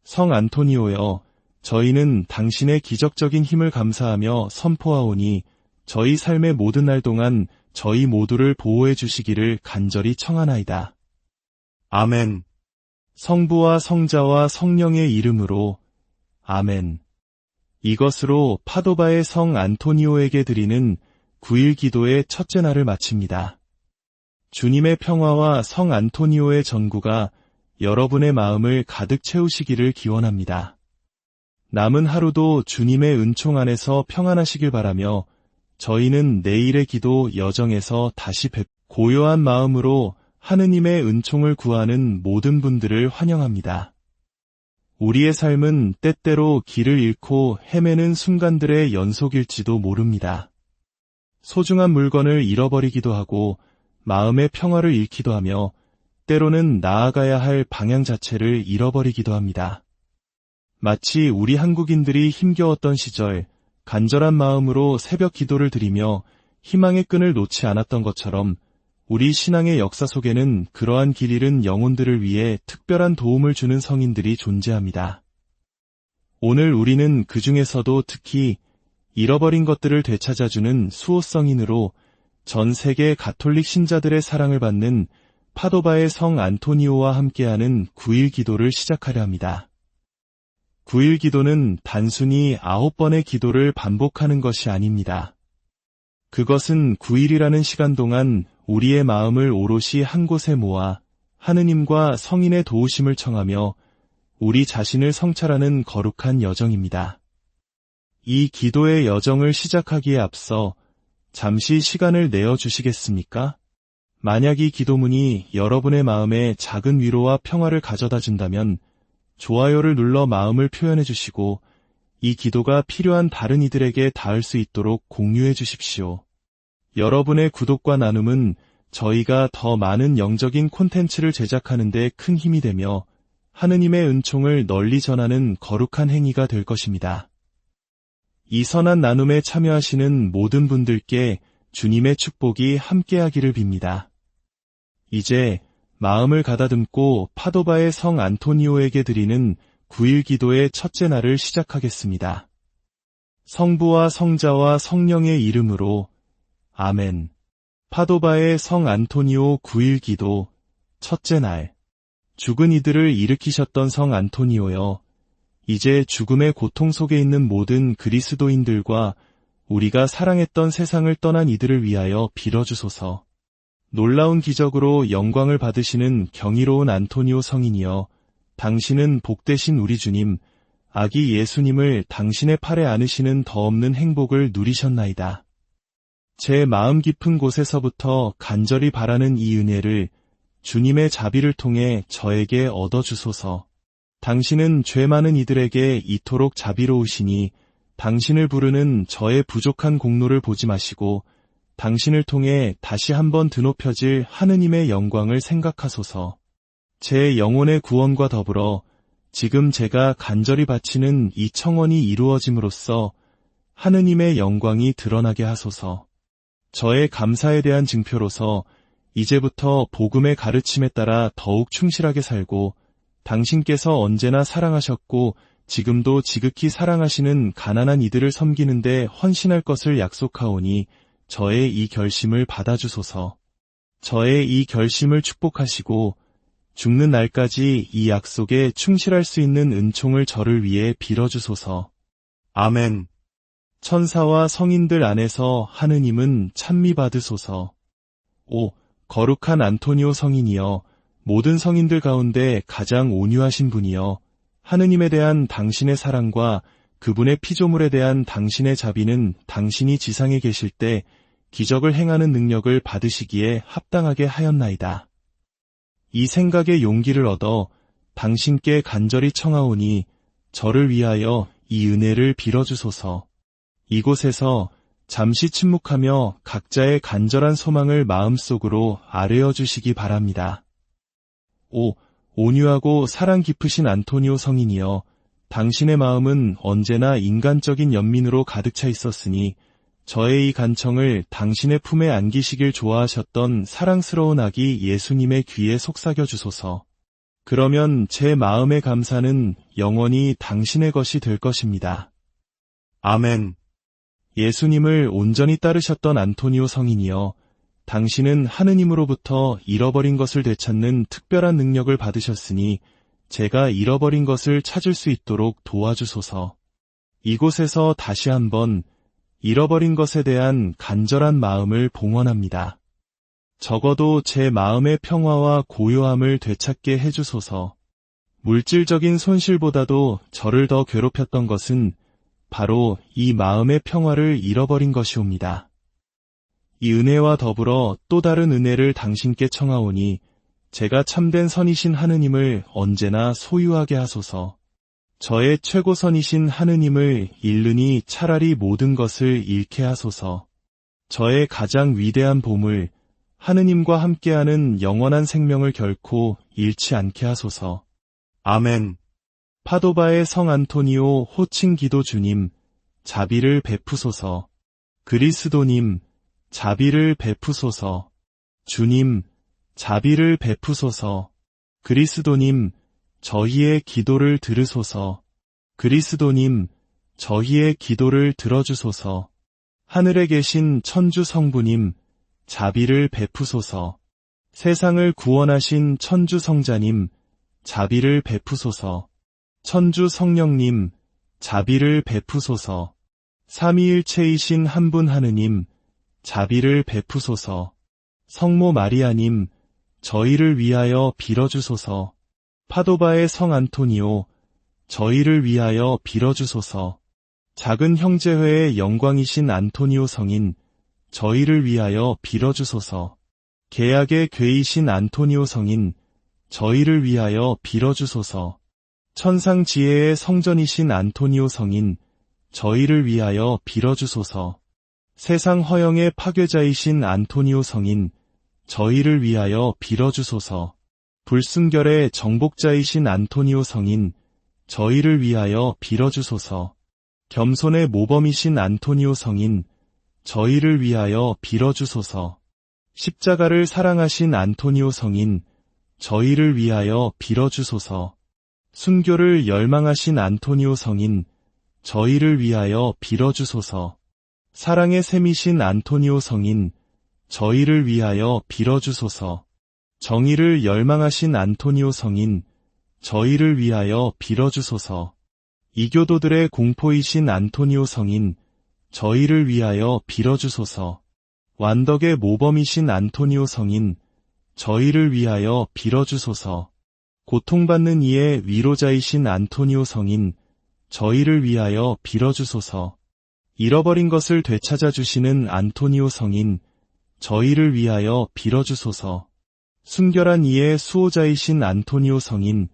성 안토니오여, 저희는 당신의 기적적인 힘을 감사하며 선포하오니 저희 삶의 모든 날 동안 저희 모두를 보호해 주시기를 간절히 청하나이다. 아멘. 성부와 성자와 성령의 이름으로 아멘. 이것으로 파도바의 성 안토니오에게 드리는 9일 기도의 첫째 날을 마칩니다. 주님의 평화와 성 안토니오의 전구가 여러분의 마음을 가득 채우시기를 기원합니다. 남은 하루도 주님의 은총 안에서 평안하시길 바라며 저희는 내일의 기도 여정에서 다시 고요한 마음으로 하느님의 은총을 구하는 모든 분들을 환영합니다. 우리의 삶은 때때로 길을 잃고 헤매는 순간들의 연속일지도 모릅니다. 소중한 물건을 잃어버리기도 하고 마음의 평화를 잃기도 하며 때로는 나아가야 할 방향 자체를 잃어버리기도 합니다. 마치 우리 한국인들이 힘겨웠던 시절 간절한 마음으로 새벽 기도를 드리며 희망의 끈을 놓지 않았던 것처럼 우리 신앙의 역사 속에는 그러한 길 잃은 영혼들을 위해 특별한 도움을 주는 성인들이 존재합니다. 오늘 우리는 그 중에서도 특히 잃어버린 것들을 되찾아주는 수호성인으로 전 세계 가톨릭 신자들의 사랑을 받는 파도바의 성 안토니오와 함께하는 9일 기도를 시작하려 합니다. 9일 기도는 단순히 9번의 기도를 반복하는 것이 아닙니다. 그것은 9일이라는 시간 동안 우리의 마음을 오롯이 한 곳에 모아 하느님과 성인의 도우심을 청하며 우리 자신을 성찰하는 거룩한 여정입니다. 이 기도의 여정을 시작하기에 앞서 잠시 시간을 내어 주시겠습니까? 만약 이 기도문이 여러분의 마음에 작은 위로와 평화를 가져다 준다면 좋아요를 눌러 마음을 표현해 주시고 이 기도가 필요한 다른 이들에게 닿을 수 있도록 공유해 주십시오. 여러분의 구독과 나눔은 저희가 더 많은 영적인 콘텐츠를 제작하는 데 큰 힘이 되며 하느님의 은총을 널리 전하는 거룩한 행위가 될 것입니다. 이 선한 나눔에 참여하시는 모든 분들께 주님의 축복이 함께하기를 빕니다. 이제 마음을 가다듬고 파도바의 성 안토니오에게 드리는 9일 기도의 첫째 날을 시작하겠습니다. 성부와 성자와 성령의 이름으로 아멘. 파도바의 성 안토니오 9일 기도 첫째 날. 죽은 이들을 일으키셨던 성 안토니오여, 이제 죽음의 고통 속에 있는 모든 그리스도인들과 우리가 사랑했던 세상을 떠난 이들을 위하여 빌어주소서. 놀라운 기적으로 영광을 받으시는 경이로운 안토니오 성인이여, 당신은 복되신 우리 주님, 아기 예수님을 당신의 팔에 안으시는 더 없는 행복을 누리셨나이다. 제 마음 깊은 곳에서부터 간절히 바라는 이 은혜를 주님의 자비를 통해 저에게 얻어주소서. 당신은 죄 많은 이들에게 이토록 자비로우시니 당신을 부르는 저의 부족한 공로를 보지 마시고 당신을 통해 다시 한번 드높여질 하느님의 영광을 생각하소서. 제 영혼의 구원과 더불어 지금 제가 간절히 바치는 이 청원이 이루어짐으로써 하느님의 영광이 드러나게 하소서. 저의 감사에 대한 증표로서 이제부터 복음의 가르침에 따라 더욱 충실하게 살고 당신께서 언제나 사랑하셨고 지금도 지극히 사랑하시는 가난한 이들을 섬기는 데 헌신할 것을 약속하오니 저의 이 결심을 받아주소서. 저의 이 결심을 축복하시고 죽는 날까지 이 약속에 충실할 수 있는 은총을 저를 위해 빌어주소서. 아멘. 천사와 성인들 안에서 하느님은 찬미받으소서. 오, 거룩한 안토니오 성인이여, 모든 성인들 가운데 가장 온유하신 분이여, 하느님에 대한 당신의 사랑과 그분의 피조물에 대한 당신의 자비는 당신이 지상에 계실 때 기적을 행하는 능력을 받으시기에 합당하게 하였나이다. 이 생각에 용기를 얻어 당신께 간절히 청하오니 저를 위하여 이 은혜를 빌어주소서. 이곳에서 잠시 침묵하며 각자의 간절한 소망을 마음속으로 아뢰어 주시기 바랍니다. 오, 온유하고 사랑 깊으신 안토니오 성인이여, 당신의 마음은 언제나 인간적인 연민으로 가득 차 있었으니 저의 이 간청을 당신의 품에 안기시길 좋아하셨던 사랑스러운 아기 예수님의 귀에 속삭여 주소서. 그러면 제 마음의 감사는 영원히 당신의 것이 될 것입니다. 아멘. 예수님을 온전히 따르셨던 안토니오 성인이여, 당신은 하느님으로부터 잃어버린 것을 되찾는 특별한 능력을 받으셨으니 제가 잃어버린 것을 찾을 수 있도록 도와주소서. 이곳에서 다시 한번 잃어버린 것에 대한 간절한 마음을 봉헌합니다. 적어도 제 마음의 평화와 고요함을 되찾게 해주소서. 물질적인 손실보다도 저를 더 괴롭혔던 것은 바로 이 마음의 평화를 잃어버린 것이옵니다. 이 은혜와 더불어 또 다른 은혜를 당신께 청하오니 제가 참된 선이신 하느님을 언제나 소유하게 하소서. 저의 최고선이신 하느님을 잃으니 차라리 모든 것을 잃게 하소서. 저의 가장 위대한 보물, 하느님과 함께하는 영원한 생명을 결코 잃지 않게 하소서. 아멘. 파도바의 성 안토니오 호칭 기도 주님, 자비를 베푸소서. 그리스도님, 자비를 베푸소서. 주님, 자비를 베푸소서. 그리스도님, 저희의 기도를 들으소서. 그리스도님, 저희의 기도를 들어주소서. 하늘에 계신 천주 성부님, 자비를 베푸소서. 세상을 구원하신 천주 성자님, 자비를 베푸소서. 천주 성령님, 자비를 베푸소서. 삼위일체이신 한 분 하느님, 자비를 베푸소서. 성모 마리아님, 저희를 위하여 빌어주소서. 파도바의 성 안토니오, 저희를 위하여 빌어주소서. 작은 형제회의 영광이신 안토니오 성인, 저희를 위하여 빌어주소서. 계약의 괴이신 안토니오 성인, 저희를 위하여 빌어주소서. 천상지혜의 성전이신 안토니오 성인, 저희를 위하여 빌어주소서. 세상 허영의 파괴자이신 안토니오 성인, 저희를 위하여 빌어주소서. 불순결의 정복자이신 안토니오 성인, 저희를 위하여 빌어주소서. 겸손의 모범이신 안토니오 성인, 저희를 위하여 빌어주소서. 십자가를 사랑하신 안토니오 성인, 저희를 위하여 빌어주소서. 순교를 열망하신 안토니오 성인, 저희를 위하여 빌어주소서. 사랑의 샘이신 안토니오 성인, 저희를 위하여 빌어주소서. 정의를 열망하신 안토니오 성인, 저희를 위하여 빌어주소서. 이교도들의 공포이신 안토니오 성인, 저희를 위하여 빌어주소서. 완덕의 모범이신 안토니오 성인, 저희를 위하여 빌어주소서. 고통받는 이의 위로자이신 안토니오 성인, 저희를 위하여 빌어주소서. 잃어버린 것을 되찾아주시는 안토니오 성인, 저희를 위하여 빌어주소서. 순결한 이의 수호자이신 안토니오 성인,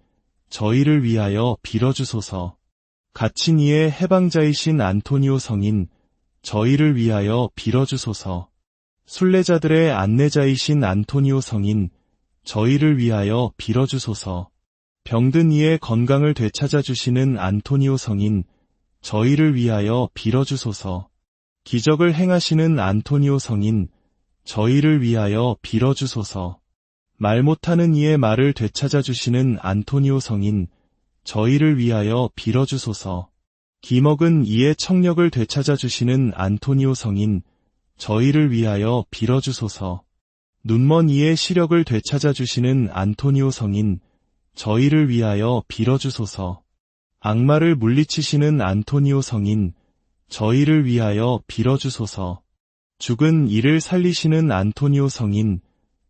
저희를 위하여 빌어주소서. 갇힌 이의 해방자이신 안토니오 성인, 저희를 위하여 빌어주소서. 순례자들의 안내자이신 안토니오 성인, 저희를 위하여 빌어주소서. 병든 이의 건강을 되찾아주시는 안토니오 성인, 저희를 위하여 빌어주소서. 기적을 행하시는 안토니오 성인, 저희를 위하여 빌어주소서. 말 못하는 이의 말을 되찾아주시는 안토니오 성인, 저희를 위하여 빌어주소서. 기먹은 이의 청력을 되찾아주시는 안토니오 성인, 저희를 위하여 빌어주소서. 눈먼 이의 시력을 되찾아주시는 안토니오 성인, 저희를 위하여 빌어주소서. 악마를 물리치시는 안토니오 성인, 저희를 위하여 빌어주소서. 죽은 이를 살리시는 안토니오 성인,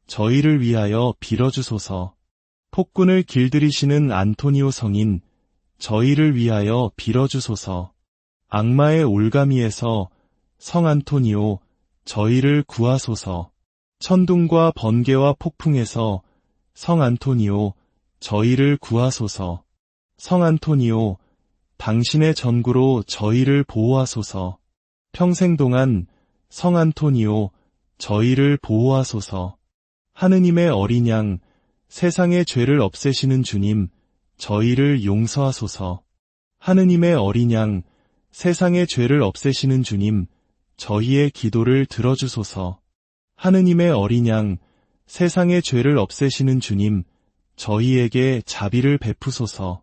저희를 위하여 빌어주소서. 폭군을 길들이시는 안토니오 성인, 저희를 위하여 빌어주소서. 악마의 올가미에서 성 안토니오, 저희를 구하소서. 천둥과 번개와 폭풍에서 성 안토니오, 저희를 구하소서. 성 안토니오, 당신의 전구로 저희를 보호하소서. 평생 동안 성 안토니오, 저희를 보호하소서. 하느님의 어린 양, 세상의 죄를 없애시는 주님, 저희를 용서하소서. 하느님의 어린 양, 세상의 죄를 없애시는 주님, 저희의 기도를 들어주소서. 하느님의 어린 양, 세상의 죄를 없애시는 주님, 저희에게 자비를 베푸소서.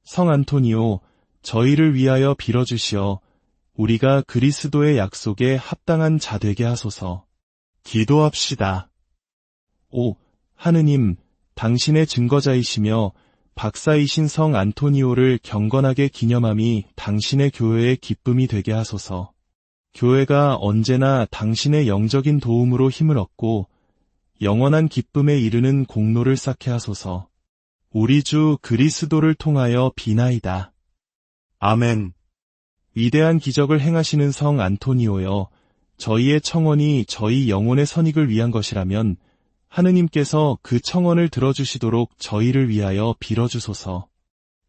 성 안토니오, 저희를 위하여 빌어주시어 우리가 그리스도의 약속에 합당한 자 되게 하소서. 기도합시다. 오, 하느님, 당신의 증거자이시며 박사이신 성 안토니오를 경건하게 기념함이 당신의 교회의 기쁨이 되게 하소서. 교회가 언제나 당신의 영적인 도움으로 힘을 얻고 영원한 기쁨에 이르는 공로를 쌓게 하소서. 우리 주 그리스도를 통하여 비나이다. 아멘. 위대한 기적을 행하시는 성 안토니오여, 저희의 청원이 저희 영혼의 선익을 위한 것이라면 하느님께서 그 청원을 들어주시도록 저희를 위하여 빌어주소서.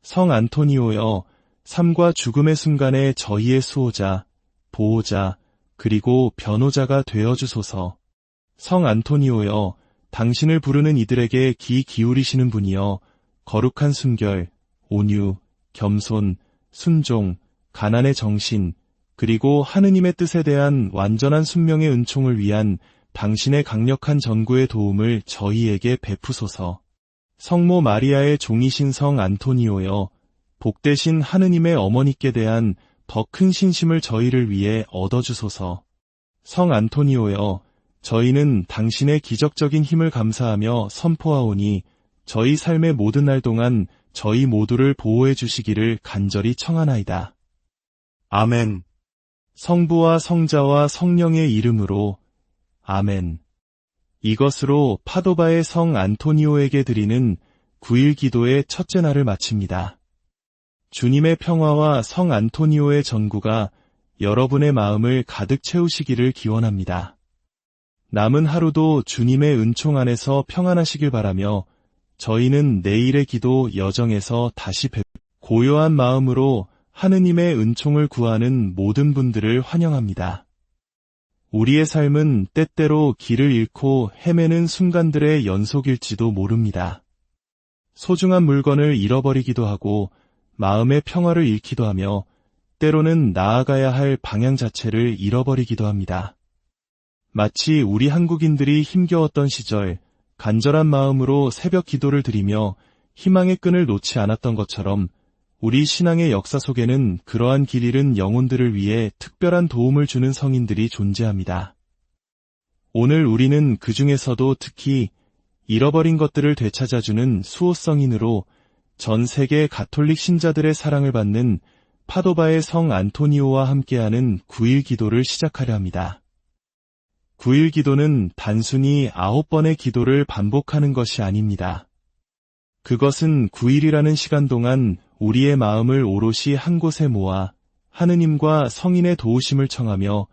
성 안토니오여, 삶과 죽음의 순간에 저희의 수호자, 보호자, 그리고 변호자가 되어주소서. 성 안토니오여, 당신을 부르는 이들에게 귀 기울이시는 분이여, 거룩한 순결, 온유, 겸손, 순종, 가난의 정신, 그리고 하느님의 뜻에 대한 완전한 순명의 은총을 위한 당신의 강력한 전구의 도움을 저희에게 베푸소서. 성모 마리아의 종이신 성 안토니오여, 복되신 하느님의 어머니께 대한 더 큰 신심을 저희를 위해 얻어주소서. 성 안토니오여, 저희는 당신의 기적적인 힘을 감사하며 선포하오니 저희 삶의 모든 날 동안 저희 모두를 보호해 주시기를 간절히 청하나이다. 아멘. 성부와 성자와 성령의 이름으로 아멘. 이것으로 파도바의 성 안토니오에게 드리는 9일 기도의 첫째 날을 마칩니다. 주님의 평화와 성 안토니오의 전구가 여러분의 마음을 가득 채우시기를 기원합니다. 남은 하루도 주님의 은총 안에서 평안하시길 바라며 저희는 내일의 기도 여정에서 다시 고요한 마음으로 하느님의 은총을 구하는 모든 분들을 환영합니다. 우리의 삶은 때때로 길을 잃고 헤매는 순간들의 연속일지도 모릅니다. 소중한 물건을 잃어버리기도 하고 마음의 평화를 잃기도 하며 때로는 나아가야 할 방향 자체를 잃어버리기도 합니다. 마치 우리 한국인들이 힘겨웠던 시절 간절한 마음으로 새벽 기도를 드리며 희망의 끈을 놓지 않았던 것처럼 우리 신앙의 역사 속에는 그러한 길 잃은 영혼들을 위해 특별한 도움을 주는 성인들이 존재합니다. 오늘 우리는 그 중에서도 특히 잃어버린 것들을 되찾아주는 수호성인으로 전 세계 가톨릭 신자들의 사랑을 받는 파도바의 성 안토니오와 함께하는 9일 기도를 시작하려 합니다. 9일 기도는 단순히 9번의 기도를 반복하는 것이 아닙니다. 그것은 9일이라는 시간 동안 우리의 마음을 오롯이 한 곳에 모아 하느님과 성인의 도우심을 청하며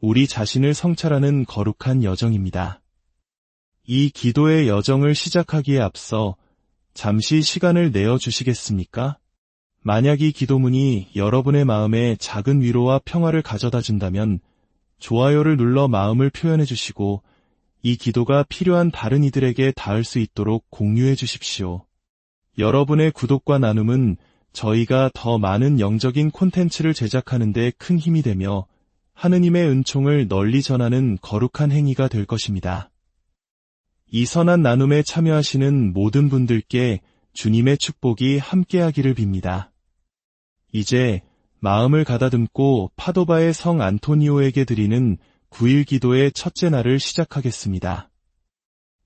우리 자신을 성찰하는 거룩한 여정입니다. 이 기도의 여정을 시작하기에 앞서 잠시 시간을 내어주시겠습니까? 만약 이 기도문이 여러분의 마음에 작은 위로와 평화를 가져다 준다면 좋아요를 눌러 마음을 표현해 주시고 이 기도가 필요한 다른 이들에게 닿을 수 있도록 공유해 주십시오. 여러분의 구독과 나눔은 저희가 더 많은 영적인 콘텐츠를 제작하는 데 큰 힘이 되며 하느님의 은총을 널리 전하는 거룩한 행위가 될 것입니다. 이 선한 나눔에 참여하시는 모든 분들께 주님의 축복이 함께하기를 빕니다. 이제 마음을 가다듬고 파도바의 성 안토니오에게 드리는 9일 기도의 첫째 날을 시작하겠습니다.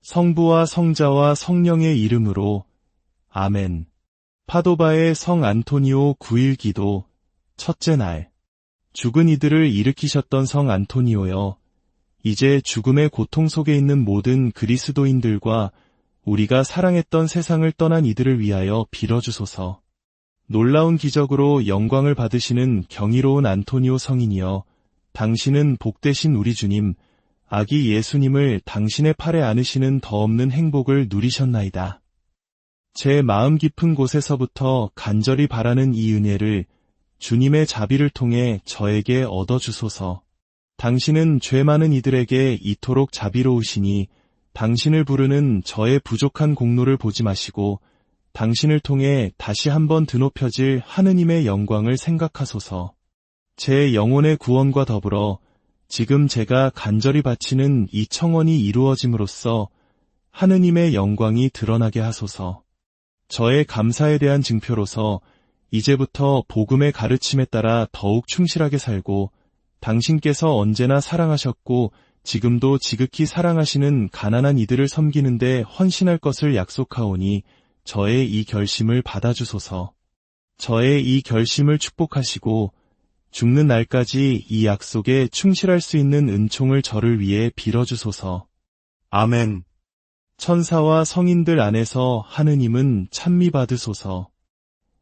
성부와 성자와 성령의 이름으로 아멘. 파도바의 성 안토니오 9일 기도 첫째 날. 죽은 이들을 일으키셨던 성 안토니오여, 이제 죽음의 고통 속에 있는 모든 그리스도인들과 우리가 사랑했던 세상을 떠난 이들을 위하여 빌어주소서. 놀라운 기적으로 영광을 받으시는 경이로운 안토니오 성인이여, 당신은 복되신 우리 주님, 아기 예수님을 당신의 팔에 안으시는 더 없는 행복을 누리셨나이다. 제 마음 깊은 곳에서부터 간절히 바라는 이 은혜를 주님의 자비를 통해 저에게 얻어주소서. 당신은 죄 많은 이들에게 이토록 자비로우시니 당신을 부르는 저의 부족한 공로를 보지 마시고 당신을 통해 다시 한번 드높여질 하느님의 영광을 생각하소서. 제 영혼의 구원과 더불어 지금 제가 간절히 바치는 이 청원이 이루어짐으로써 하느님의 영광이 드러나게 하소서. 저의 감사에 대한 증표로서 이제부터 복음의 가르침에 따라 더욱 충실하게 살고 당신께서 언제나 사랑하셨고 지금도 지극히 사랑하시는 가난한 이들을 섬기는 데 헌신할 것을 약속하오니 저의 이 결심을 받아주소서. 저의 이 결심을 축복하시고 죽는 날까지 이 약속에 충실할 수 있는 은총을 저를 위해 빌어주소서. 아멘. 천사와 성인들 안에서 하느님은 찬미받으소서.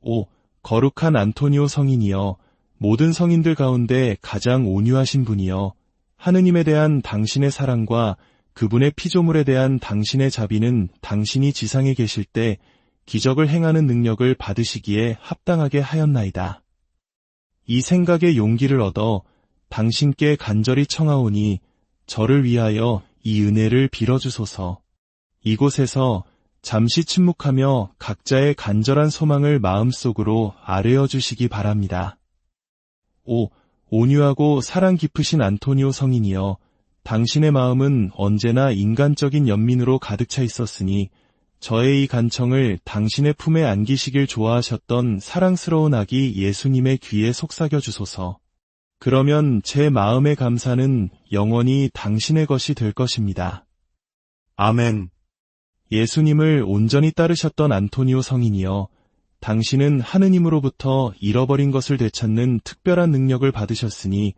오, 거룩한 안토니오 성인이여, 모든 성인들 가운데 가장 온유하신 분이여, 하느님에 대한 당신의 사랑과 그분의 피조물에 대한 당신의 자비는 당신이 지상에 계실 때 기적을 행하는 능력을 받으시기에 합당하게 하였나이다. 이 생각에 용기를 얻어 당신께 간절히 청하오니 저를 위하여 이 은혜를 빌어주소서. 이곳에서 잠시 침묵하며 각자의 간절한 소망을 마음속으로 아뢰어 주시기 바랍니다. 오, 온유하고 사랑 깊으신 안토니오 성인이여, 당신의 마음은 언제나 인간적인 연민으로 가득 차 있었으니 저의 이 간청을 당신의 품에 안기시길 좋아하셨던 사랑스러운 아기 예수님의 귀에 속삭여 주소서. 그러면 제 마음의 감사는 영원히 당신의 것이 될 것입니다. 아멘. 예수님을 온전히 따르셨던 안토니오 성인이여, 당신은 하느님으로부터 잃어버린 것을 되찾는 특별한 능력을 받으셨으니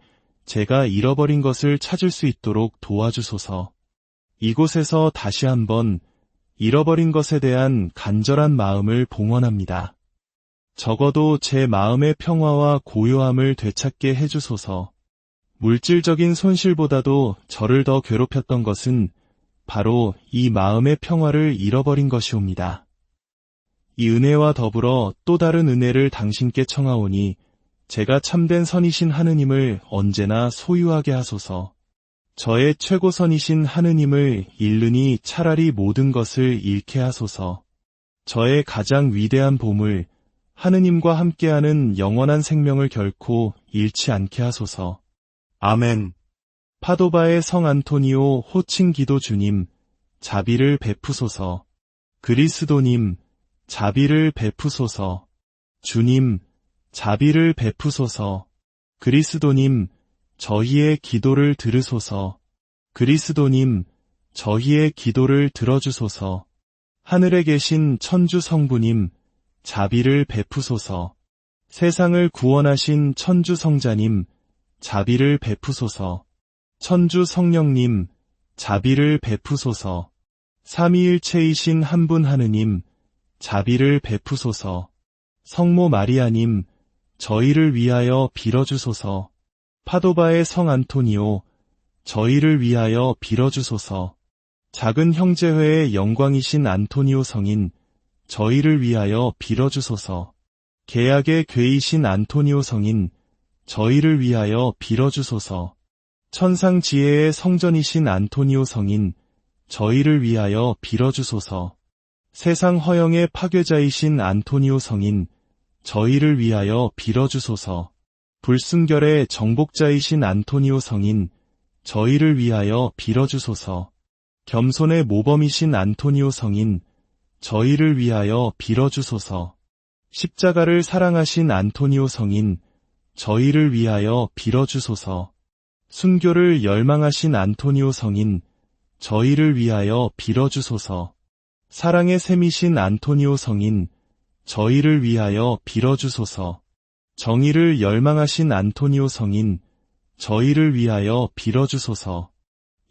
제가 잃어버린 것을 찾을 수 있도록 도와주소서. 이곳에서 다시 한번 잃어버린 것에 대한 간절한 마음을 봉헌합니다. 적어도 제 마음의 평화와 고요함을 되찾게 해주소서. 물질적인 손실보다도 저를 더 괴롭혔던 것은 바로 이 마음의 평화를 잃어버린 것이옵니다. 이 은혜와 더불어 또 다른 은혜를 당신께 청하오니 제가 참된 선이신 하느님을 언제나 소유하게 하소서. 저의 최고선이신 하느님을 잃으니 차라리 모든 것을 잃게 하소서. 저의 가장 위대한 보물, 하느님과 함께하는 영원한 생명을 결코 잃지 않게 하소서. 아멘. 파도바의 성 안토니오 호칭 기도 주님, 자비를 베푸소서. 그리스도님, 자비를 베푸소서. 주님, 자비를 베푸소서. 그리스도님, 저희의 기도를 들으소서. 그리스도님, 저희의 기도를 들어주소서. 하늘에 계신 천주 성부님, 자비를 베푸소서. 세상을 구원하신 천주 성자님, 자비를 베푸소서. 천주 성령님, 자비를 베푸소서. 삼위일체이신 한 분 하느님, 자비를 베푸소서. 성모 마리아님, 저희를 위하여 빌어주소서. 파도바의 성 안토니오, 저희를 위하여 빌어주소서. 작은 형제회의 영광이신 안토니오 성인, 저희를 위하여 빌어주소서. 계약의 궤이신 안토니오 성인, 저희를 위하여 빌어주소서. 천상지혜의 성전이신 안토니오 성인, 저희를 위하여 빌어주소서. 세상 허영의 파괴자이신 안토니오 성인, 저희를 위하여 빌어주소서. 불순결의 정복자이신 안토니오 성인, 저희를 위하여 빌어주소서. 겸손의 모범이신 안토니오 성인, 저희를 위하여 빌어주소서. 십자가를 사랑하신 안토니오 성인, 저희를 위하여 빌어주소서. 순교를 열망하신 안토니오 성인, 저희를 위하여 빌어주소서. 사랑의 샘이신 안토니오 성인, 저희를 위하여 빌어주소서. 정의를 열망하신 안토니오 성인, 저희를 위하여 빌어주소서.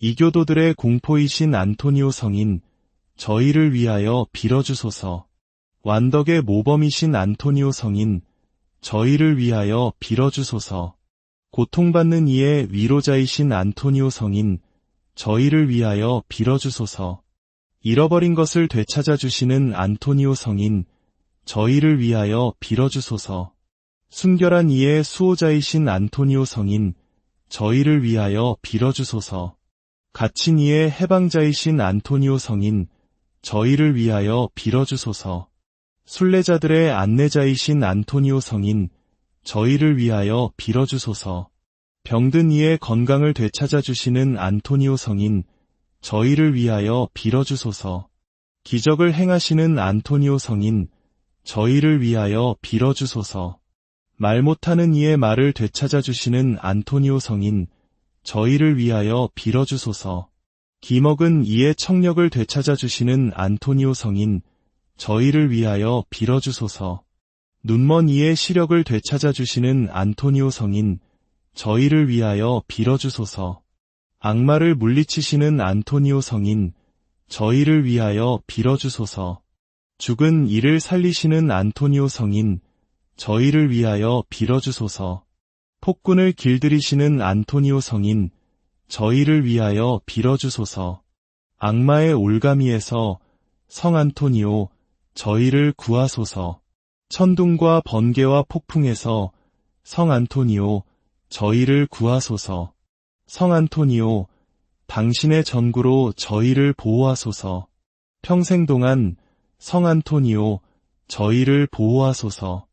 이교도들의 공포이신 안토니오 성인, 저희를 위하여 빌어주소서. 완덕의 모범이신 안토니오 성인, 저희를 위하여 빌어주소서. 고통받는 이의 위로자이신 안토니오 성인, 저희를 위하여 빌어주소서. 잃어버린 것을 되찾아주시는 안토니오 성인, 저희를 위하여 빌어주소서. 순결한 이의 수호자이신 안토니오 성인, 저희를 위하여 빌어주소서. 갇힌 이의 해방자이신 안토니오 성인, 저희를 위하여 빌어주소서. 순례자들의 안내자이신 안토니오 성인, 저희를 위하여 빌어주소서. 병든 이의 건강을 되찾아주시는 안토니오 성인, 저희를 위하여 빌어주소서. 기적을 행하시는 안토니오 성인, 저희를 위하여 빌어주소서. 말 못하는 이의 말을 되찾아주시는 안토니오 성인, 저희를 위하여 빌어주소서. 기먹은 이의 청력을 되찾아주시는 안토니오 성인, 저희를 위하여 빌어주소서. 눈먼 이의 시력을 되찾아주시는 안토니오 성인, 저희를 위하여 빌어주소서. 악마를 물리치시는 안토니오 성인, 저희를 위하여 빌어주소서. 죽은 이를 살리시는 안토니오 성인, 저희를 위하여 빌어주소서. 폭군을 길들이시는 안토니오 성인, 저희를 위하여 빌어주소서. 악마의 올가미에서 성 안토니오, 저희를 구하소서. 천둥과 번개와 폭풍에서 성 안토니오, 저희를 구하소서. 성 안토니오, 당신의 전구로 저희를 보호하소서. 평생 동안 성 안토니오, 저희를 보호하소서.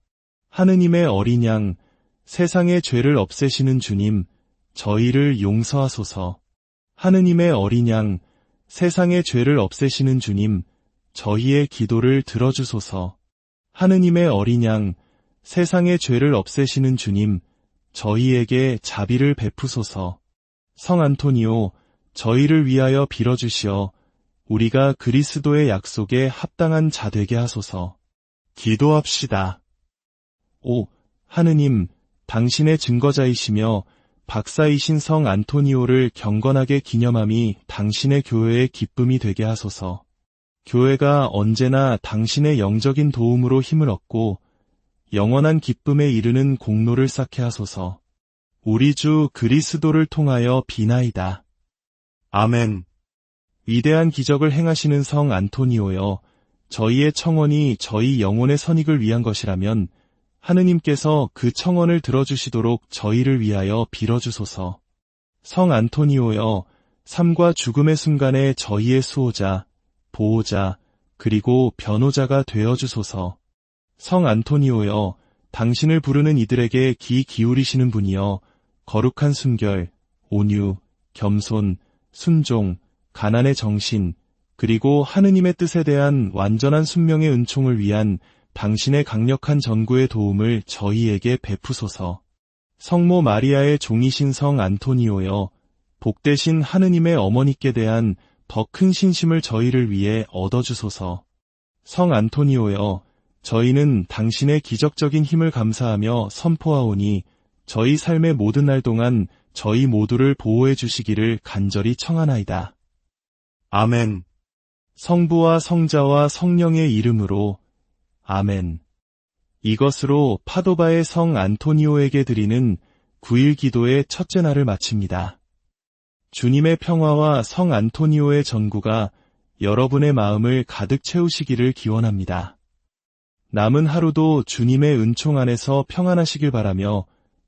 하느님의 어린 양, 세상의 죄를 없애시는 주님, 저희를 용서하소서. 하느님의 어린 양, 세상의 죄를 없애시는 주님, 저희의 기도를 들어주소서. 하느님의 어린 양, 세상의 죄를 없애시는 주님, 저희에게 자비를 베푸소서. 성 안토니오, 저희를 위하여 빌어주시어 우리가 그리스도의 약속에 합당한 자 되게 하소서. 기도합시다. 5. 하느님, 당신의 증거자이시며 박사이신 성 안토니오를 경건하게 기념함이 당신의 교회의 기쁨이 되게 하소서. 교회가 언제나 당신의 영적인 도움으로 힘을 얻고 영원한 기쁨에 이르는 공로를 쌓게 하소서. 우리 주 그리스도를 통하여 비나이다. 아멘. 위대한 기적을 행하시는 성 안토니오여, 저희의 청원이 저희 영혼의 선익을 위한 것이라면 하느님께서 그 청원을 들어주시도록 저희를 위하여 빌어주소서. 성 안토니오여, 삶과 죽음의 순간에 저희의 수호자, 보호자, 그리고 변호자가 되어주소서. 성 안토니오여, 당신을 부르는 이들에게 귀 기울이시는 분이여, 거룩한 순결, 온유, 겸손, 순종, 가난의 정신, 그리고 하느님의 뜻에 대한 완전한 순명의 은총을 위한 당신의 강력한 전구의 도움을 저희에게 베푸소서. 성모 마리아의 종이신 성 안토니오여, 복되신 하느님의 어머니께 대한 더 큰 신심을 저희를 위해 얻어주소서. 성 안토니오여, 저희는 당신의 기적적인 힘을 감사하며 선포하오니 저희 삶의 모든 날 동안 저희 모두를 보호해 주시기를 간절히 청하나이다. 아멘. 성부와 성자와 성령의 이름으로 아멘. 이것으로 파도바의 성 안토니오에게 드리는 9일 기도의 첫째 날을 마칩니다. 주님의 평화와 성 안토니오의 전구가 여러분의 마음을 가득 채우시기를 기원합니다. 남은 하루도 주님의 은총 안에서 평안하시길 바라며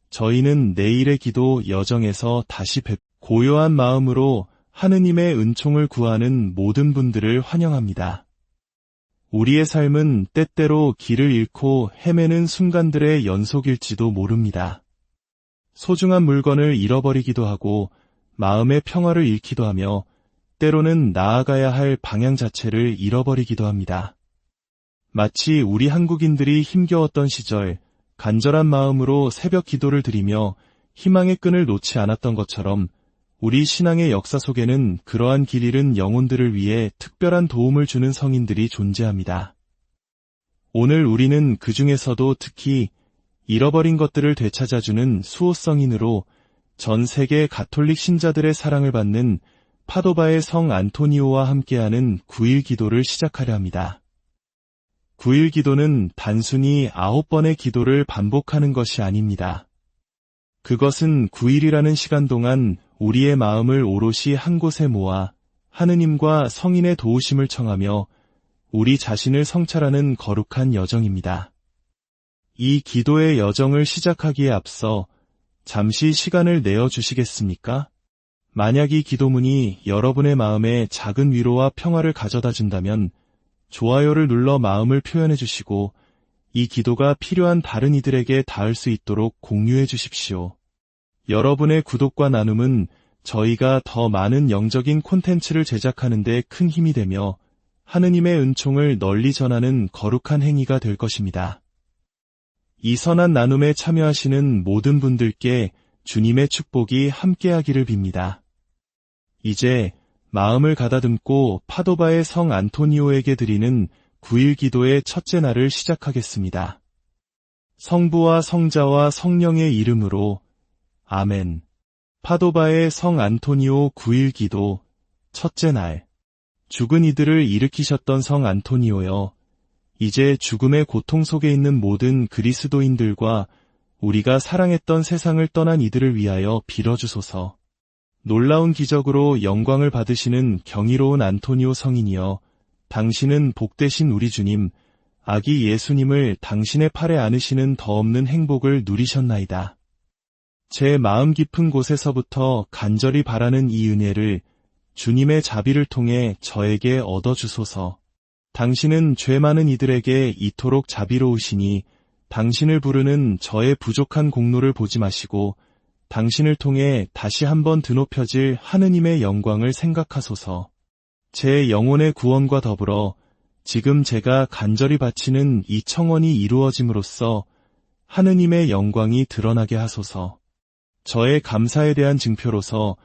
저희는 내일의 기도 여정에서 다시 고요한 마음으로 하느님의 은총을 구하는 모든 분들을 환영합니다. 우리의 삶은 때때로 길을 잃고 헤매는 순간들의 연속일지도 모릅니다. 소중한 물건을 잃어버리기도 하고 마음의 평화를 잃기도 하며 때로는 나아가야 할 방향 자체를 잃어버리기도 합니다. 마치 우리 한국인들이 힘겨웠던 시절 간절한 마음으로 새벽 기도를 드리며 희망의 끈을 놓지 않았던 것처럼 우리 신앙의 역사 속에는 그러한 길 잃은 영혼들을 위해 특별한 도움을 주는 성인들이 존재합니다. 오늘 우리는 그 중에서도 특히 잃어버린 것들을 되찾아주는 수호성인으로 전 세계 가톨릭 신자들의 사랑을 받는 파도바의 성 안토니오와 함께하는 9일 기도를 시작하려 합니다. 9일 기도는 단순히 9번의 기도를 반복하는 것이 아닙니다. 그것은 9일이라는 시간 동안 우리의 마음을 오롯이 한 곳에 모아 하느님과 성인의 도우심을 청하며 우리 자신을 성찰하는 거룩한 여정입니다. 이 기도의 여정을 시작하기에 앞서 잠시 시간을 내어주시겠습니까? 만약 이 기도문이 여러분의 마음에 작은 위로와 평화를 가져다 준다면 좋아요를 눌러 마음을 표현해 주시고 이 기도가 필요한 다른 이들에게 닿을 수 있도록 공유해 주십시오. 여러분의 구독과 나눔은 저희가 더 많은 영적인 콘텐츠를 제작하는 데 큰 힘이 되며 하느님의 은총을 널리 전하는 거룩한 행위가 될 것입니다. 이 선한 나눔에 참여하시는 모든 분들께 주님의 축복이 함께하기를 빕니다. 이제 마음을 가다듬고 파도바의 성 안토니오에게 드리는 9일 기도의 첫째 날을 시작하겠습니다. 성부와 성자와 성령의 이름으로 아멘. 파도바의 성 안토니오 9일 기도 첫째 날. 죽은 이들을 일으키셨던 성 안토니오여, 이제 죽음의 고통 속에 있는 모든 그리스도인들과 우리가 사랑했던 세상을 떠난 이들을 위하여 빌어주소서. 놀라운 기적으로 영광을 받으시는 경이로운 안토니오 성인이여, 당신은 복되신 우리 주님, 아기 예수님을 당신의 팔에 안으시는 더 없는 행복을 누리셨나이다. 제 마음 깊은 곳에서부터 간절히 바라는 이 은혜를 주님의 자비를 통해 저에게 얻어주소서. 당신은 죄 많은 이들에게 이토록 자비로우시니 당신을 부르는 저의 부족한 공로를 보지 마시고 당신을 통해 다시 한번 드높여질 하느님의 영광을 생각하소서. 제 영혼의 구원과 더불어 지금 제가 간절히 바치는 이 청원이 이루어짐으로써 하느님의 영광이 드러나게 하소서. 저의 감사에 대한 증표로서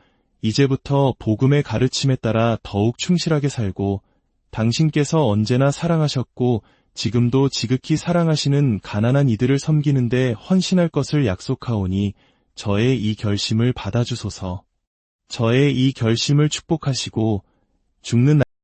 이제부터 복음의 가르침에 따라 더욱 충실하게 살고 당신께서 언제나 사랑하셨고 지금도 지극히 사랑하시는 가난한 이들을 섬기는 데 헌신할 것을 약속하오니 저의 이 결심을 받아주소서. 저의 이 결심을 축복하시고 죽는